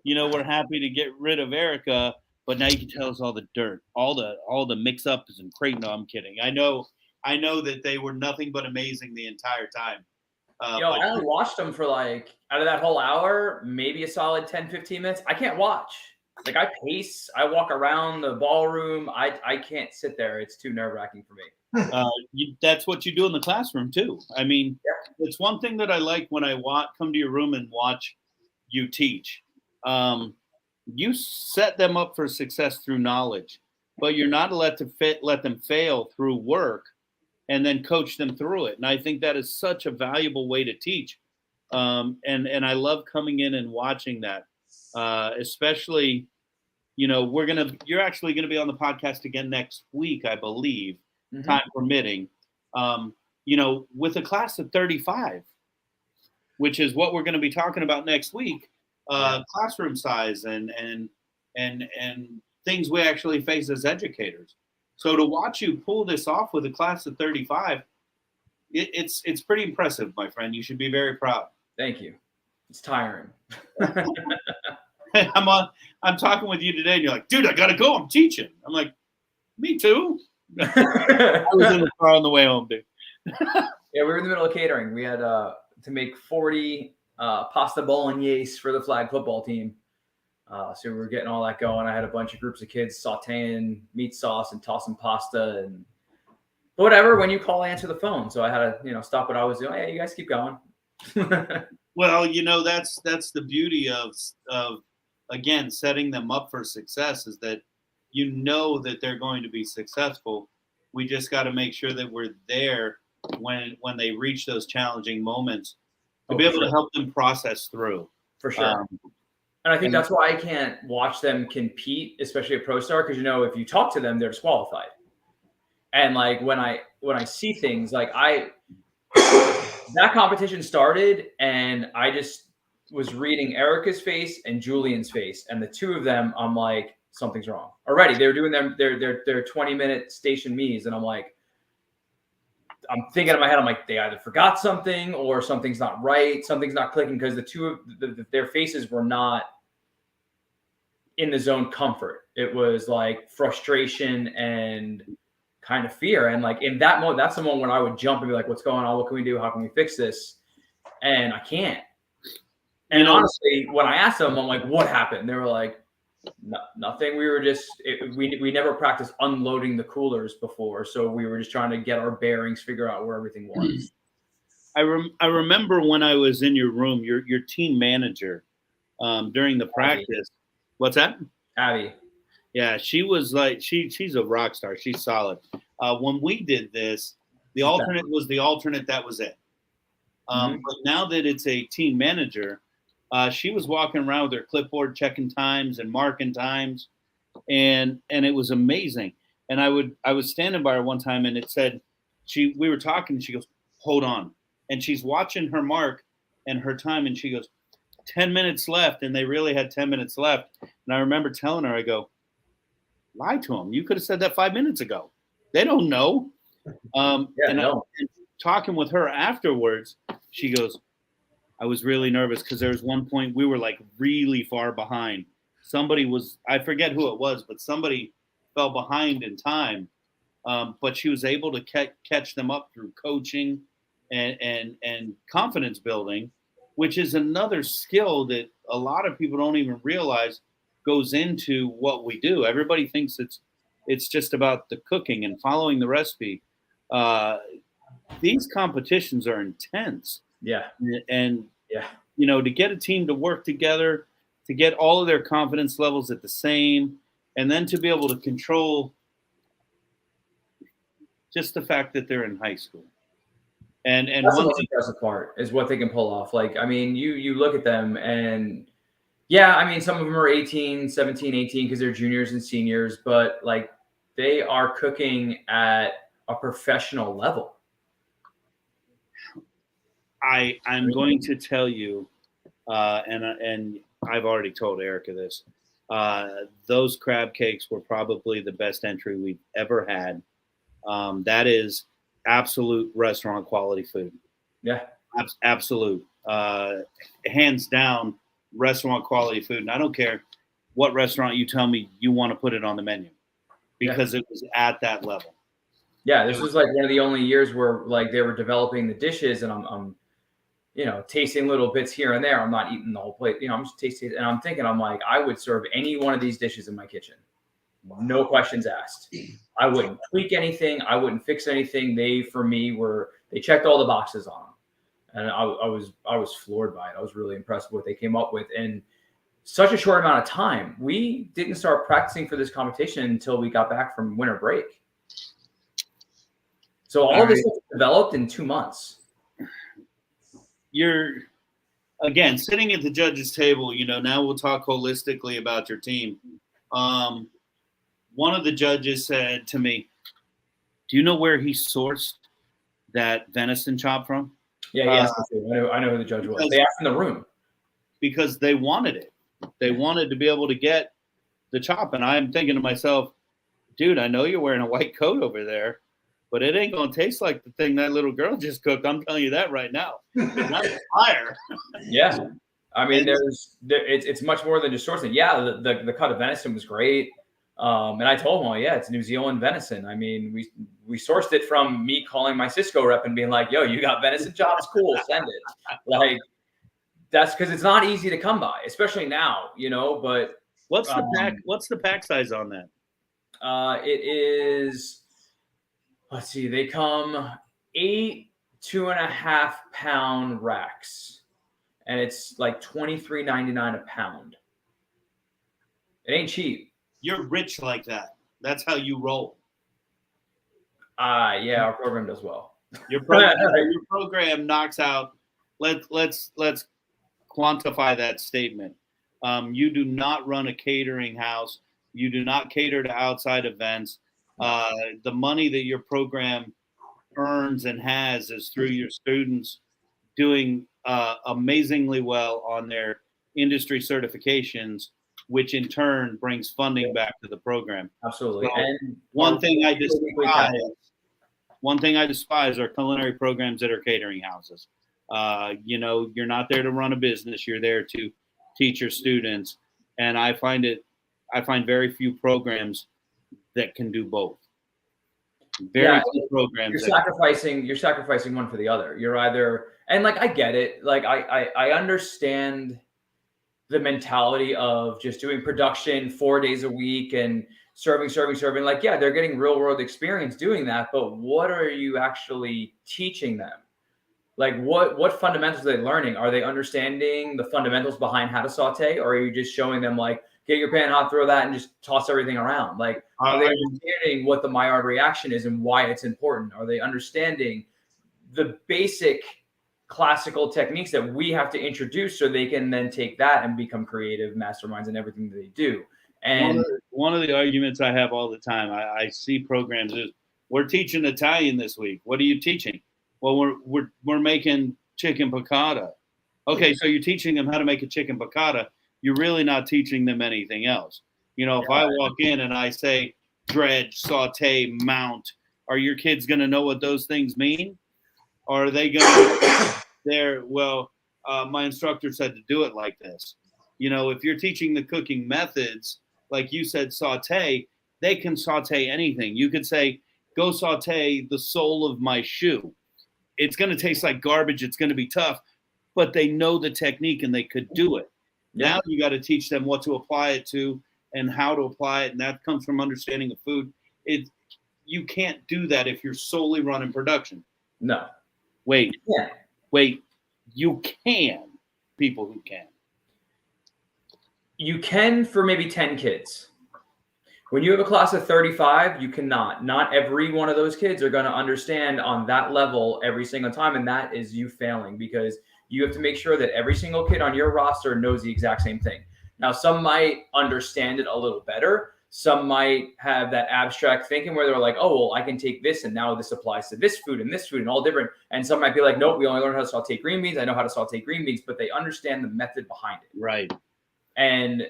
we're happy to get rid of Ariyhka, but now you can tell us all the dirt, all the mix-ups and crate. No, I'm kidding. I know that they were nothing but amazing the entire time. I only watched them for like, out of that whole hour, maybe a solid 10, 15 minutes. I can't watch. Like, I pace, I walk around the ballroom. I can't sit there. It's too nerve-wracking for me. That's what you do in the classroom too. I mean, It's one thing that I like when I come to your room and watch you teach. You set them up for success through knowledge, but you're not let them fail through work and then coach them through it. And I think that is such a valuable way to teach. And I love coming in and watching that, especially, you're actually going to be on the podcast again next week, I believe, time permitting, with a class of 35, which is what we're going to be talking about next week, classroom size and things we actually face as educators. So to watch you pull this off with a class of 35, it's pretty impressive, my friend. You should be very proud. Thank you. It's tiring. I'm talking with you today, and you're like, dude, I gotta go. I'm teaching. I'm like, me too. I was in the car on the way home, dude. Yeah, we were in the middle of catering. We had to make 40 pasta bolognese for the flag football team. So we were getting all that going. I had a bunch of groups of kids sauteing meat sauce and tossing pasta and whatever. When you call, I answer the phone. So I had to, stop what I was doing. Hey, you guys keep going. Well, that's the beauty of again, setting them up for success is that that they're going to be successful. We just got to make sure that we're there when they reach those challenging moments to be able to help them process through. For sure. And I think that's why I can't watch them compete, especially at Pro Star, because if you talk to them, they're disqualified. And like when I see things like that competition started, and I just was reading Erica's face and Julian's face, and the two of them, I'm like, something's wrong already. They were doing their 20-minute station me's, and I'm like, I'm thinking in my head, I'm like, they either forgot something or something's not right, something's not clicking, because the two of their faces were not in the zone comfort. It was like frustration and kind of fear. And like in that moment, that's the moment when I would jump and be like, what's going on? What can we do? How can we fix this? And I can't. And honestly, when I asked them, I'm like, what happened? They were like, nothing. We were just, we never practiced unloading the coolers before. So we were just trying to get our bearings, figure out where everything was. I remember when I was in your room, your team manager during the practice. What's that? Abby. Yeah, she was like, she's a rock star. She's solid. When we did this, the alternate was the alternate. That was it. But now that it's a team manager, she was walking around with her clipboard, checking times and marking times, and it was amazing. And I was standing by her one time, and it said we were talking, and she goes, "Hold on," and she's watching her mark and her time, and she goes, 10 minutes left, and they really had 10 minutes left. And I remember telling her, I go, lie to them. You could have said that 5 minutes ago. They don't know. And talking with her afterwards, she goes, I was really nervous because there was one point we were like really far behind. Somebody was, I forget who it was, but somebody fell behind in time. But she was able to catch them up through coaching and confidence building. which is another skill that a lot of people don't even realize goes into what we do. Everybody thinks it's just about the cooking and following the recipe. These competitions are intense. Yeah. And, yeah, to get a team to work together, to get all of their confidence levels at the same, and then to be able to control just the fact that they're in high school. And that's the most impressive part is what they can pull off. Like, I mean, you look at them and yeah, I mean, some of them are 18, 17, 18 because they're juniors and seniors, but like they are cooking at a professional level. I'm going to tell you, and I've already told Ariyhka this, those crab cakes were probably the best entry we've ever had. That is absolute restaurant quality food. Yeah. Absolute. Hands down, restaurant quality food. And I don't care what restaurant you tell me you want to put it on the menu because it was at that level. Yeah, this was like one of the only years where like they were developing the dishes, and I'm tasting little bits here and there. I'm not eating the whole plate. I'm just tasting, and I'm thinking, I'm like, I would serve any one of these dishes in my kitchen. No questions asked. I wouldn't tweak anything. I wouldn't fix anything. They checked all the boxes on them. And I was floored by it. I was really impressed with what they came up with. And such a short amount of time. We didn't start practicing for this competition until we got back from winter break. So all of this was developed in 2 months. You're, again, sitting at the judges' table, now we'll talk holistically about your team. One of the judges said to me, do you know where he sourced that venison chop from? Yeah, he asked me. I know who the judge was. They asked in the room. Because they wanted it. They wanted to be able to get the chop. And I'm thinking to myself, dude, I know you're wearing a white coat over there, but it ain't going to taste like the thing that little girl just cooked. I'm telling you that right now. That's fire. Yeah. I mean, it's much more than just sourcing. Yeah, the cut of venison was great. And I told him, it's New Zealand venison. I mean, we sourced it from me calling my Cisco rep and being like, yo, you got venison chops? Cool, send it. Like, that's because it's not easy to come by, especially now, but. What's the pack size on that? It is, let's see, they come 8 2.5 pound racks, and it's like $23.99 a pound. It ain't cheap. You're rich like that. That's how you roll. Yeah, our program does well. Your program knocks out. Let's quantify that statement. You do not run a catering house. You do not cater to outside events. The money that your program earns and has is through your students doing amazingly well on their industry certifications, which in turn brings funding back to the program. Absolutely. So and one thing I despise are culinary programs that are catering houses. You're not there to run a business. You're there to teach your students. And I find very few programs that can do both. Very few programs. You're sacrificing one for the other. You're either, and like, I get it. Like I understand the mentality of just doing production 4 days a week and serving. Like, yeah, they're getting real world experience doing that, but what are you actually teaching them? Like, what fundamentals are they learning? Are they understanding the fundamentals behind how to saute, or are you just showing them like, get your pan hot, throw that, and just toss everything around? Like, are they understanding what the Maillard reaction is and why it's important? Are they understanding the basic classical techniques that we have to introduce so they can then take that and become creative masterminds in everything that they do? And one of the arguments I have all the time, I see programs is, we're teaching Italian this week. What are you teaching? Well, we're making chicken piccata. Okay, so you're teaching them how to make a chicken piccata. You're really not teaching them anything else. If I walk in and I say dredge, saute, mount, are your kids going to know what those things mean? Or are they going to my instructor said to do it like this. If you're teaching the cooking methods, like you said, saute, they can saute anything. You could say, go saute the sole of my shoe. It's going to taste like garbage. It's going to be tough, but they know the technique and they could do it. Yeah. Now you got to teach them what to apply it to and how to apply it. And that comes from understanding of food. You can't do that if you're solely running production. No. Wait. Yeah. Wait. You can. People who can. You can for maybe 10 kids. When you have a class of 35, you cannot. Not every one of those kids are going to understand on that level every single time. And that is you failing, because you have to make sure that every single kid on your roster knows the exact same thing. Now, some might understand it a little better. Some might have that abstract thinking where they're like, oh, well, I can take this and now this applies to this food and all different. And some might be like, nope, we only learned how to saute green beans. I know how to saute green beans, but they understand the method behind it. Right. And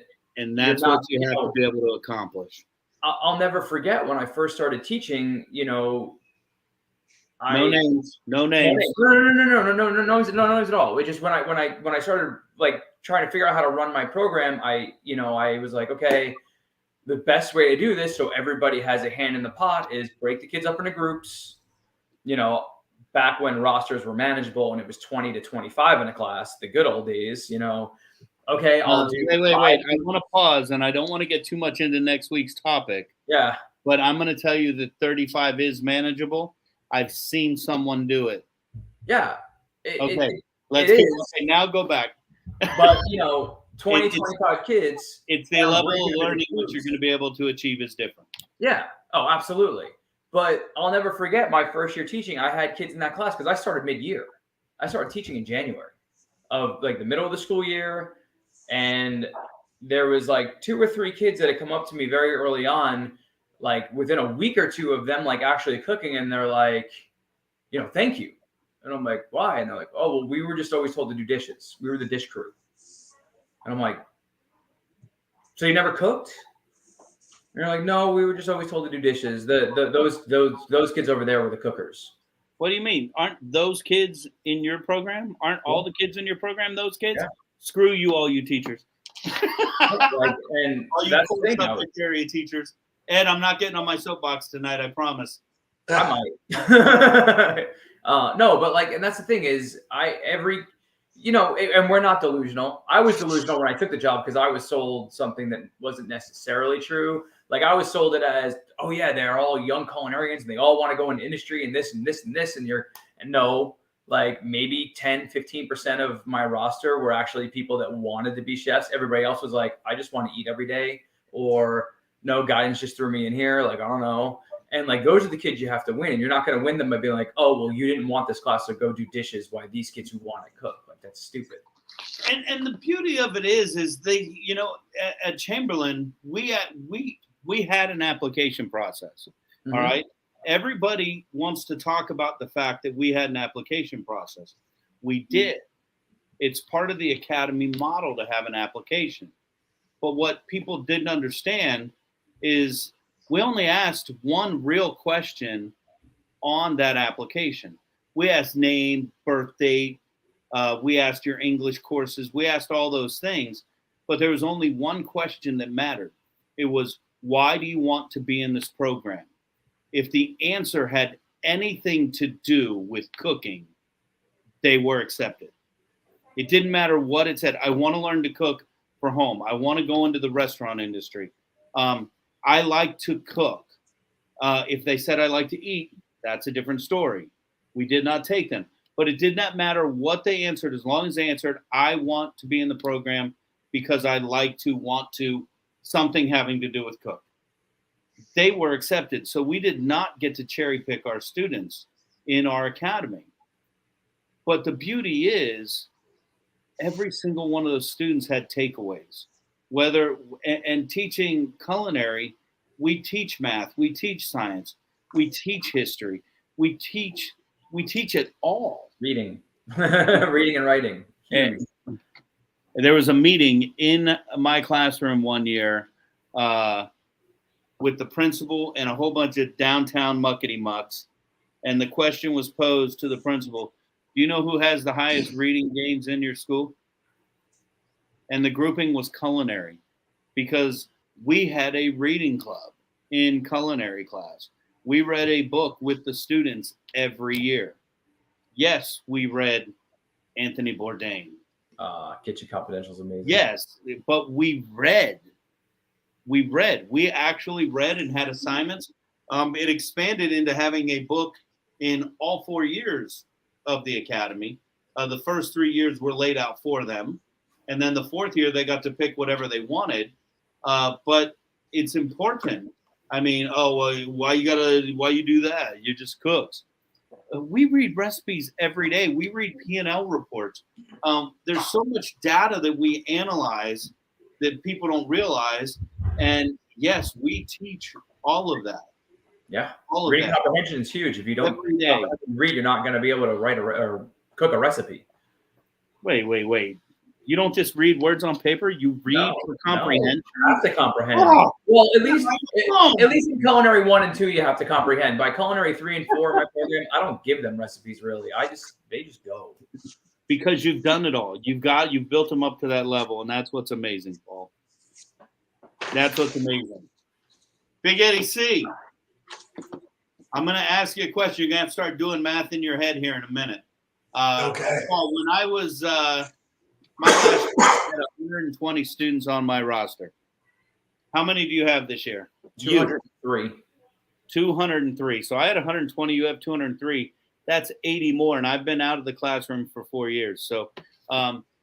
that's what you have to be able to accomplish. I'll never forget when I first started teaching, no names. No names at all. Which is when I started like trying to figure out how to run my program, I was like, okay, the best way to do this so everybody has a hand in the pot is break the kids up into groups. Back when rosters were manageable and it was 20 to 25 in a class, the good old days, okay, I'll do. Wait. I want to pause, and I don't want to get too much into next week's topic. Yeah. But I'm going to tell you that 35 is manageable. I've seen someone do it. Yeah. Okay. Okay, now go back. But, 20, 25 kids. It's the level of learning which you're going to be able to achieve is different. Yeah. Oh, absolutely. But I'll never forget my first year teaching. I had kids in that class because I started mid-year. I started teaching in January of like the middle of the school year. And there was like 2 or 3 kids that had come up to me very early on, like within a week or two of them like actually cooking. And they're like, thank you. And I'm like, why? And they're like, oh, well, we were just always told to do dishes. We were the dish crew. And I'm like, so you never cooked? And they're like, no, we were just always told to do dishes. Those kids over there were the cookers. What do you mean? Aren't those kids in your program? Aren't all the kids in your program those kids? Yeah. Screw you, all you teachers. And all you subject area teachers. Ed, I'm not getting on my soapbox tonight, I promise. I might. No, but and that's the thing is, and we're not delusional. I was delusional when I took the job because I was sold something that wasn't necessarily true. Like I was sold it as, oh yeah, they're all young culinarians and they all want to go into industry and this and this and this. And no. Like maybe 10, 15% of my roster were actually people that wanted to be chefs. Everybody else was like, I just want to eat every day, or no, guidance just threw me in here. Like, I don't know. And those are the kids you have to win. And you're not going to win them by being like, oh, well, you didn't want this class, so go do dishes. Why these kids who want to cook? Like, that's stupid. And the beauty of it is they, at Chamberlain, we had an application process. Mm-hmm. All right. Everybody wants to talk about the fact that we had an application process. We did. It's part of the academy model to have an application. But what people didn't understand is we only asked one real question on that application. We asked name, birth date. We asked your English courses. We asked all those things. But there was only one question that mattered. It was, why do you want to be in this program? If the answer had anything to do with cooking, they were accepted. It didn't matter what it said. I want to learn to cook for home. I want to go into the restaurant industry. I like to cook. If they said I like to eat, that's a different story. We did not take them. But it did not matter what they answered, as long as they answered, I want to be in the program because I want to, something having to do with cook. They were accepted. So we did not get to cherry pick our students in our academy. But the beauty is every single one of those students had takeaways. And teaching culinary, we teach math, we teach science, we teach history, we teach it all. Reading and writing. And there was a meeting in my classroom one year, with the principal and a whole bunch of downtown muckety mucks. And the question was posed to the principal, do you know who has the highest reading games in your school? And the grouping was culinary, because we had a reading club in culinary class. We read a book with the students every year. Yes, we read Anthony Bourdain. Kitchen Confidential is amazing. Yes, but we read. We actually read and had assignments. It expanded into having a book in all 4 years of the academy. The first 3 years were laid out for them. And then the fourth year, they got to pick whatever they wanted. But it's important. I mean, why you do that? You're just cooks. We read recipes every day. We read P&L reports. There's so much data that we analyze that people don't realize. And yes, we teach all of that. Yeah. All of Reading that. comprehension is huge. If you don't Every day. read, you're not going to be able to write or cook a recipe. Wait. You don't just read words on paper. You read for comprehension. You have to comprehend. Oh. Well, at least in culinary 1 and 2, you have to comprehend. By culinary 3 and 4, my program, I don't give them recipes really. They just go. Because you've done it all. You've built them up to that level, and that's what's amazing, Paul. That's what's amazing. Big Eddie C. I'm going to ask you a question. You're going to have to start doing math in your head here in a minute. Okay. Paul, when I was my last year, I had 120 students on my roster. How many do you have this year? 203. 203. So I had 120. You have 203. That's 80 more. And I've been out of the classroom for 4 years. So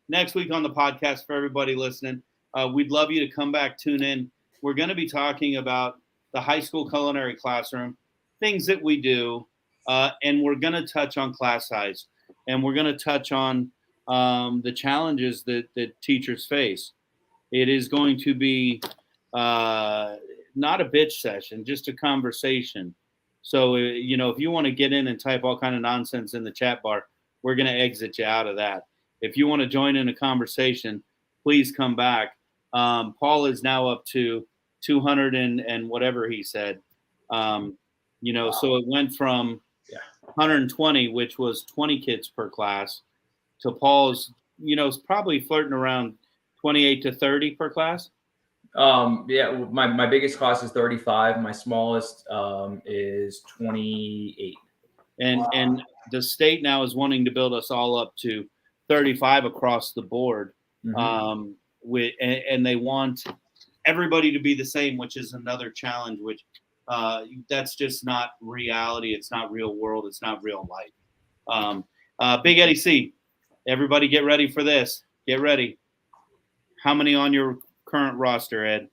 next week on the podcast, for everybody listening, we'd love you to come back, tune in. We're going to be talking about the high school culinary classroom, things that we do, and we're going to touch on class size. And we're going to touch on the challenges that teachers face. It is going to be not a bitch session, just a conversation. So, if you want to get in and type all kind of nonsense in the chat bar, we're going to exit you out of that. If you want to join in a conversation, please come back. Paul is now up to 200 and whatever he said. So it went from 120, which was 20 kids per class, to Paul's, it's probably flirting around 28 to 30 per class. My biggest class is 35. My smallest is 28. And the state now is wanting to build us all up to 35 across the board. Mm-hmm. And they want everybody to be the same, which is another challenge, which that's just not reality. It's not real world. It's not real life. Big Eddie C, everybody get ready for this. Get ready. How many on your current roster, Ed?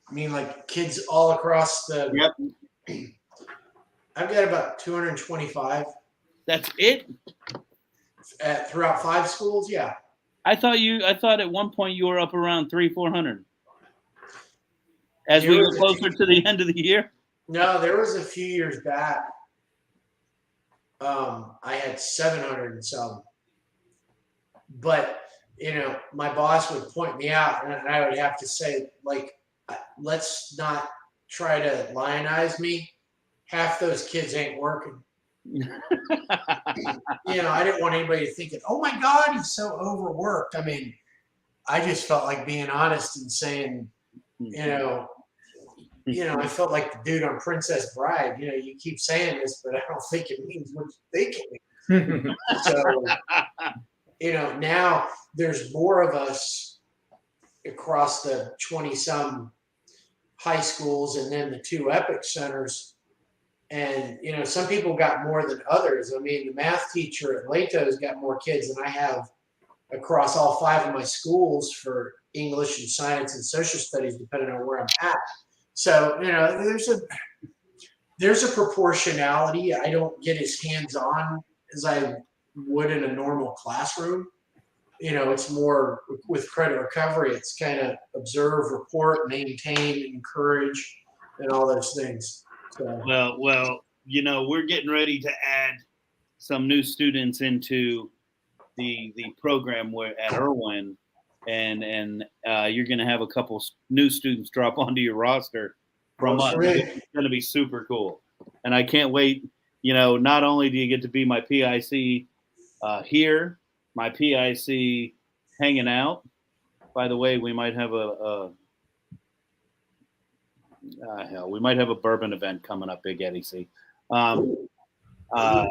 I mean, like kids all across the. Yep. I've got about 225. That's it? Throughout 5 schools, yeah. I thought at one point you were up around 300-400. As we get closer to the end of the year? No, there was a few years back. I had 700 and some. But, my boss would point me out, and I would have to say, like, let's not try to lionize me. Half those kids ain't working. I didn't want anybody thinking, oh my God, he's so overworked. I mean, I just felt like being honest and saying, I felt like the dude on Princess Bride. You keep saying this, but I don't think it means what you think it means. So, now there's more of us across the 20-some high schools and then the 2 Epic centers. And, some people got more than others. I mean, the math teacher at Lato's got more kids than I have across all 5 of my schools for English and science and social studies, depending on where I'm at. So, there's a proportionality. I don't get as hands-on as I would in a normal classroom. It's more with credit recovery. It's kind of observe, report, maintain, encourage, and all those things. So. Well, we're getting ready to add some new students into the program at Irwin, and you're going to have a couple new students drop onto your roster from us. It's going to be super cool, and I can't wait. Not only do you get to be my PIC here, my PIC hanging out. By the way, we might have we might have a bourbon event coming up, Big Eddie C. I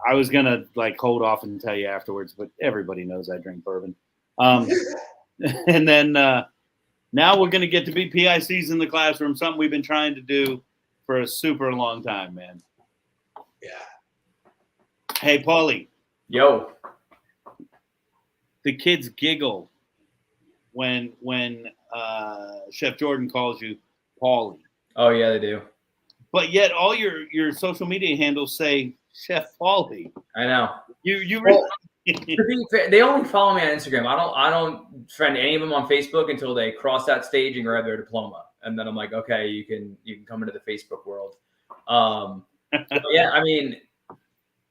I was gonna like hold off and tell you afterwards, but everybody knows I drink bourbon. And then now we're gonna get to be PICs in the classroom, something we've been trying to do for a super long time, man. Yeah. Hey, Paulie. Yo. The kids giggle when Chef Jordan calls you Paulie. Oh yeah, they do. But yet all your social media handles say Chef Paulie. I know. You well, to be fair, they only follow me on Instagram. I don't friend any of them on Facebook until they cross that stage and grab their diploma, and then I'm like, okay, you can come into the Facebook world. Yeah, I mean,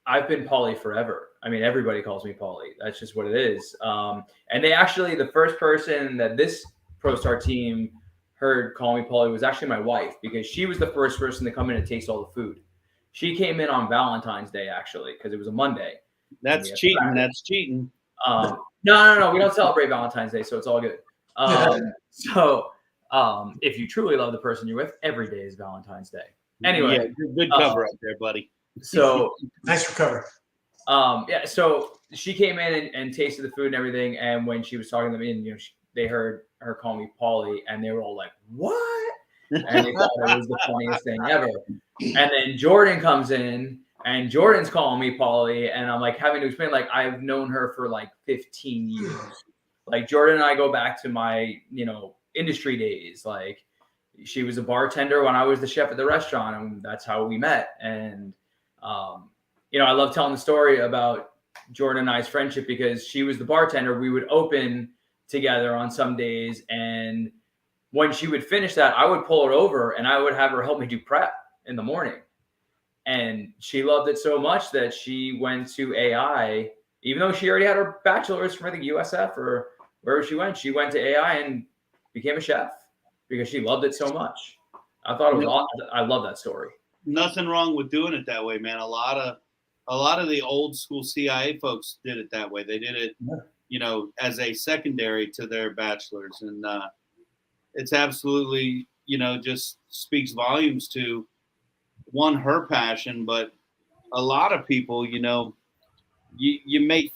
I've been Paulie forever. I mean, everybody calls me Paulie. That's just what it is. And they actually, the first person that this ProStar team heard call me Paulie was actually my wife, because she was the first person to come in and taste all the food. She came in on Valentine's Day, actually, because it was a Monday. That's cheating. That's cheating. No. We don't celebrate Valentine's Day, so it's all good. If you truly love the person you're with, every day is Valentine's Day. Anyway, yeah, good cover up there, buddy. So nice recovery. Yeah. So she came in and tasted the food and everything, and when she was talking to me, and they heard her call me Paulie, and they were all like, "What?" And they thought it was the funniest thing ever. And then Jordan comes in, and Jordan's calling me Paulie, and I'm like having to explain, like, I've known her for like 15 years. Like, Jordan and I go back to my, industry days. Like, she was a bartender when I was the chef at the restaurant, and that's how we met. And, I love telling the story about Jordan and I's friendship, because she was the bartender. We would open together on some days, and when she would finish that, I would pull her over and I would have her help me do prep in the morning. And she loved it so much that she went to AI, even though she already had her bachelor's from, I think, USF or wherever she went to AI and became a chef because she loved it so much. I thought it was awesome. I love that story. Nothing wrong with doing it that way, man. A lot of the old school CIA folks did it that way. They did it, as a secondary to their bachelor's. And it's absolutely, just speaks volumes to, one, her passion, but a lot of people, you make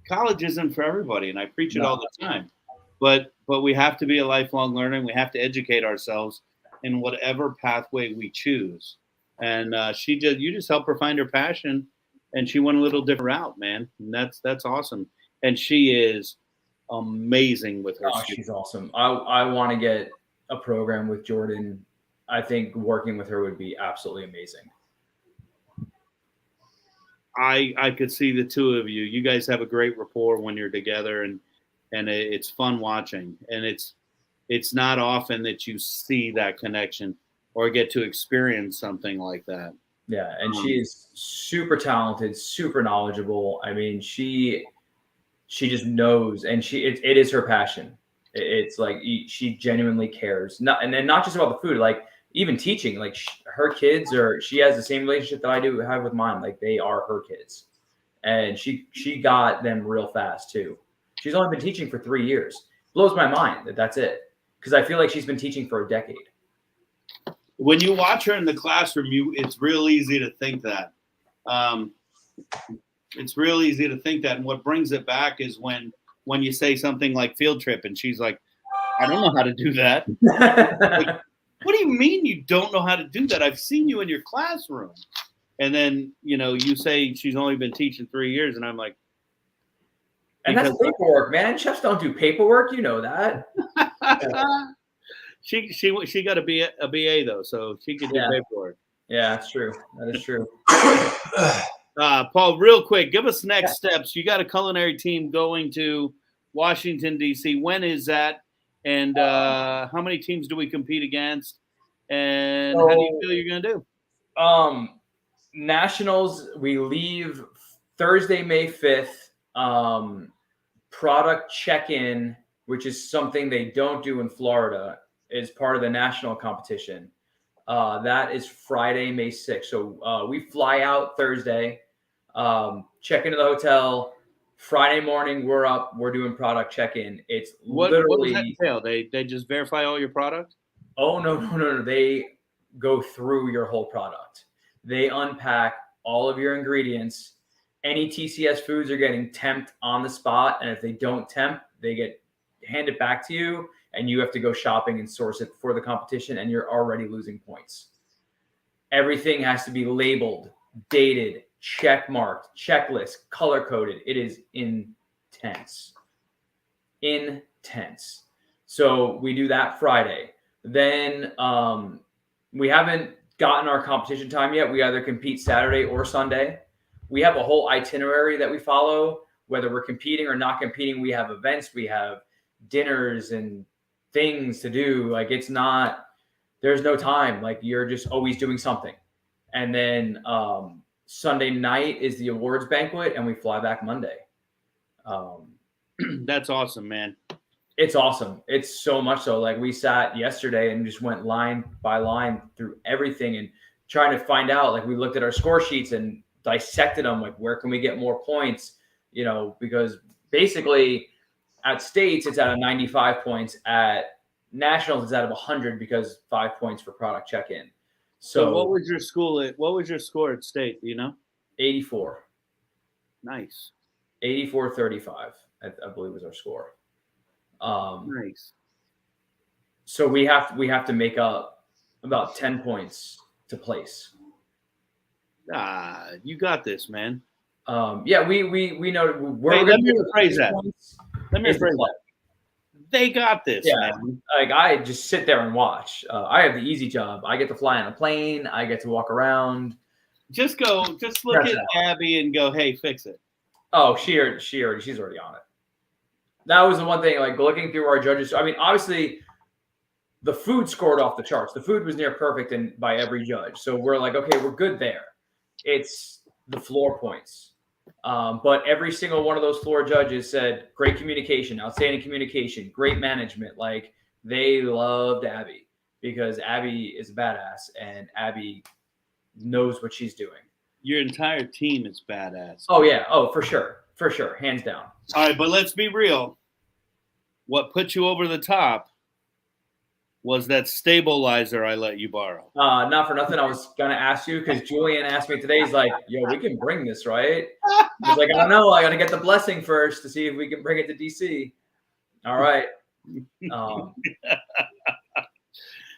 college isn't for everybody, and I preach it all the time. But we have to be a lifelong learner. We have to educate ourselves in whatever pathway we choose. And you just help her find her passion, and she went a little different route, man. And that's awesome. And she is amazing with her. Oh, she's awesome. I want to get a program with Jordan. I think working with her would be absolutely amazing. I could see the two of you. You guys have a great rapport when you're together, and it's fun watching. And it's not often that you see that connection or get to experience something like that. Yeah, and she is super talented, super knowledgeable. I mean, she just knows, and it is her passion. It's like she genuinely cares. And then not just about the food, like even teaching. Like her kids she has the same relationship that I do have with mine. Like they are her kids, and she got them real fast too. She's only been teaching for 3 years. Blows my mind that's it, because I feel like she's been teaching for a decade. When you watch her in the classroom, it's real easy to think that. It's real easy to think that. And what brings it back is when you say something like field trip, and she's like, I don't know how to do that. Like, what do you mean you don't know how to do that? I've seen you in your classroom. And then, you say she's only been teaching 3 years, and I'm like. And that's paperwork, man. Chefs don't do paperwork. You know that. She got a BA though, so she can do paperwork. Yeah, that's true. That is true. Paul, real quick, give us next steps. You got a culinary team going to Washington, D.C. When is that? And how many teams do we compete against? And how do you feel you're going to do? Nationals, we leave Thursday, May 5th. Product check-in, which is something they don't do in Florida, is part of the national competition. That is Friday, May 6th. So we fly out Thursday, check into the hotel. Friday morning, we're up. We're doing product check-in. It's literally. What does that entail? They just verify all your product? Oh, no. They go through your whole product. They unpack all of your ingredients Any TCS foods are getting temped on the spot, and if they don't temp, they get handed back to you, and you have to go shopping and source it for the competition, and you're already losing points. Everything has to be labeled, dated, check marked, checklist, color coded. It is intense. Intense. So we do that Friday. Then we haven't gotten our competition time yet. We either compete Saturday or Sunday. We have a whole itinerary that we follow, whether we're competing or not competing. We have events, we have dinners and things to do. Like, it's not, there's no time. Like, you're just always doing something. And then Sunday night is the awards banquet, and we fly back Monday. That's awesome, man. It's awesome. It's so much so. Like, we sat yesterday and just went line by line through everything and trying to find out. Like, we looked at our score sheets and dissected them. Like, where can we get more points? You know, because basically at states it's out of 95 points. At nationals it's out of 100 because 5 points for product check-in. So what was your score at state? Do you know? 84. Nice. 84-35, I believe was our score. Nice. So we have to make up about 10 points to place. You got this, man. Yeah, we know. Let me rephrase that. They got this, man. Like, I just sit there and watch. I have the easy job. I get to fly on a plane. I get to walk around. Just look at Abby and go, hey, fix it. Oh, she's already on it. That was the one thing, like, looking through our judges. I mean, obviously the food scored off the charts. The food was near perfect by every judge. So we're like, okay, we're good there. It's the floor points. But every single one of those floor judges said, great communication, outstanding communication, great management. Like, they loved Abby because Abby is a badass and Abby knows what she's doing. Your entire team is badass. Oh, yeah. Oh, for sure. For sure. Hands down. All right, but let's be real. What put you over the top was that stabilizer I let you borrow. Not for nothing. I was going to ask you because Julian asked me today. He's like, yo, we can bring this, right? I was like, I don't know. I got to get the blessing first to see if we can bring it to DC. All right.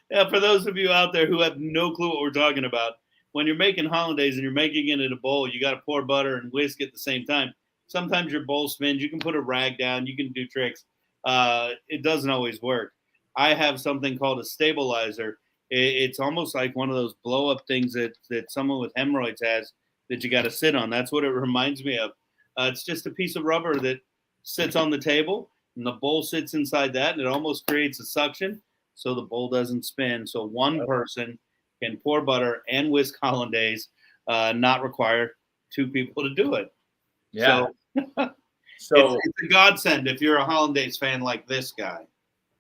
Yeah, for those of you out there who have no clue what we're talking about, when you're making hollandaise and you're making it in a bowl, you got to pour butter and whisk at the same time. Sometimes your bowl spins. You can put a rag down. You can do tricks. It doesn't always work. I have something called a stabilizer. It's almost like one of those blow-up things that someone with hemorrhoids has that you got to sit on. That's what it reminds me of. It's just a piece of rubber that sits on the table, and the bowl sits inside that, and it almost creates a suction so the bowl doesn't spin. So one person can pour butter and whisk hollandaise, not require two people to do it. Yeah. So it's a godsend if you're a hollandaise fan like this guy.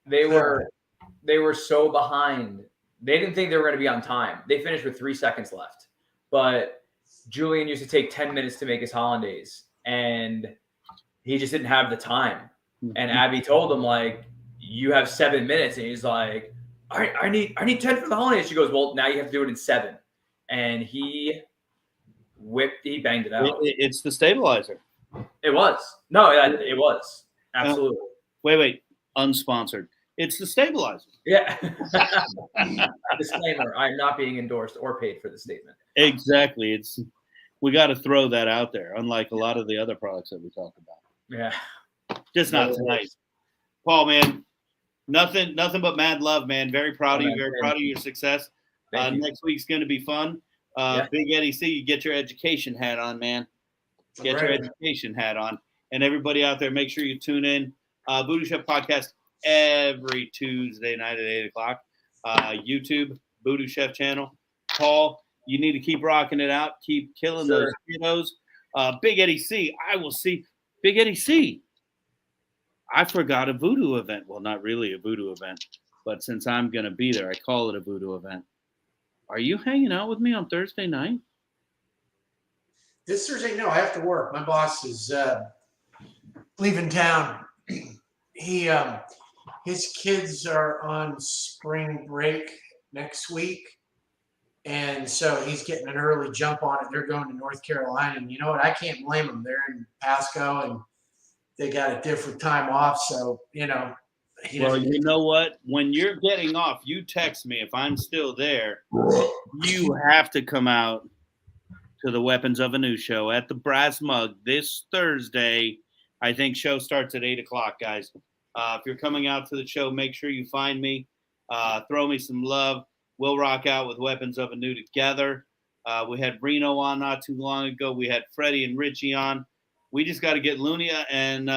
They were so behind. They didn't think they were going to be on time. They finished with 3 seconds left. But Julian used to take 10 minutes to make his hollandaise, and he just didn't have the time. And Abby told him, like, you have 7 minutes. And he's like, I need 10 for the hollandaise. She goes, well, now you have to do it in 7. And he banged it out. It's the stabilizer. It was. No, it was. Absolutely. Wait. Unsponsored. It's the stabilizer. Yeah. Disclaimer, I'm not being endorsed or paid for the statement. Exactly. We got to throw that out there, unlike a lot of the other products that we talk about. Yeah. Just not tonight. Paul, man, nothing but mad love, man. Very proud of you. Very proud of your success. Next week's going to be fun. Big Eddie C, you get your education hat on, man. Get your education hat on. And everybody out there, make sure you tune in. VooDoo Chef podcast every Tuesday night at 8 o'clock. YouTube, VooDoo Chef channel. Paul, you need to keep rocking it out. Keep killing those kiddos. Big Eddie C, I will see. Big Eddie C, I forgot a VooDoo event. Well, not really a VooDoo event, but since I'm going to be there, I call it a VooDoo event. Are you hanging out with me on Thursday night? This Thursday, no, I have to work. My boss is leaving town. His kids are on spring break next week, And so he's getting an early jump on it. They're going to North Carolina. And you know what? I can't blame them. They're in Pasco and they got a different time off. So, you know. Well, you know what? When you're getting off, you text me. If I'm still there, you have to come out to the Weapons of a New show at the Brass Mug this Thursday. I think show starts at 8 o'clock, guys. If you're coming out to the show, make sure you find me. Throw me some love. We'll rock out with Weapons of a New together. We had Reno on not too long ago. We had Freddie and Richie on. We just got to get Lunia and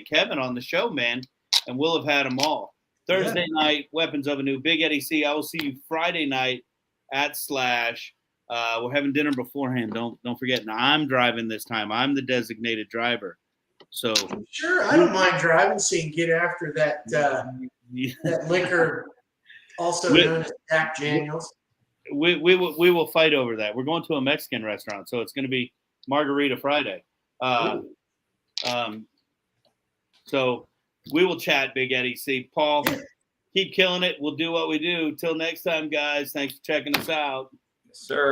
Kevin on the show, man, and we'll have had them all. Thursday night, Weapons of a New. Big Eddie C. I will see you Friday night at Slash. We're having dinner beforehand. Don't forget. Now, I'm driving this time. I'm the designated driver. So sure, I don't mind driving so you can get after that that liquor, also known as Jack Daniels. We will fight over that. We're going to a Mexican restaurant, so it's going to be Margarita Friday. So we will chat, Big Eddie. See, Paul, keep killing it. We'll do what we do. Till next time, guys. Thanks for checking us out. Yes, sir.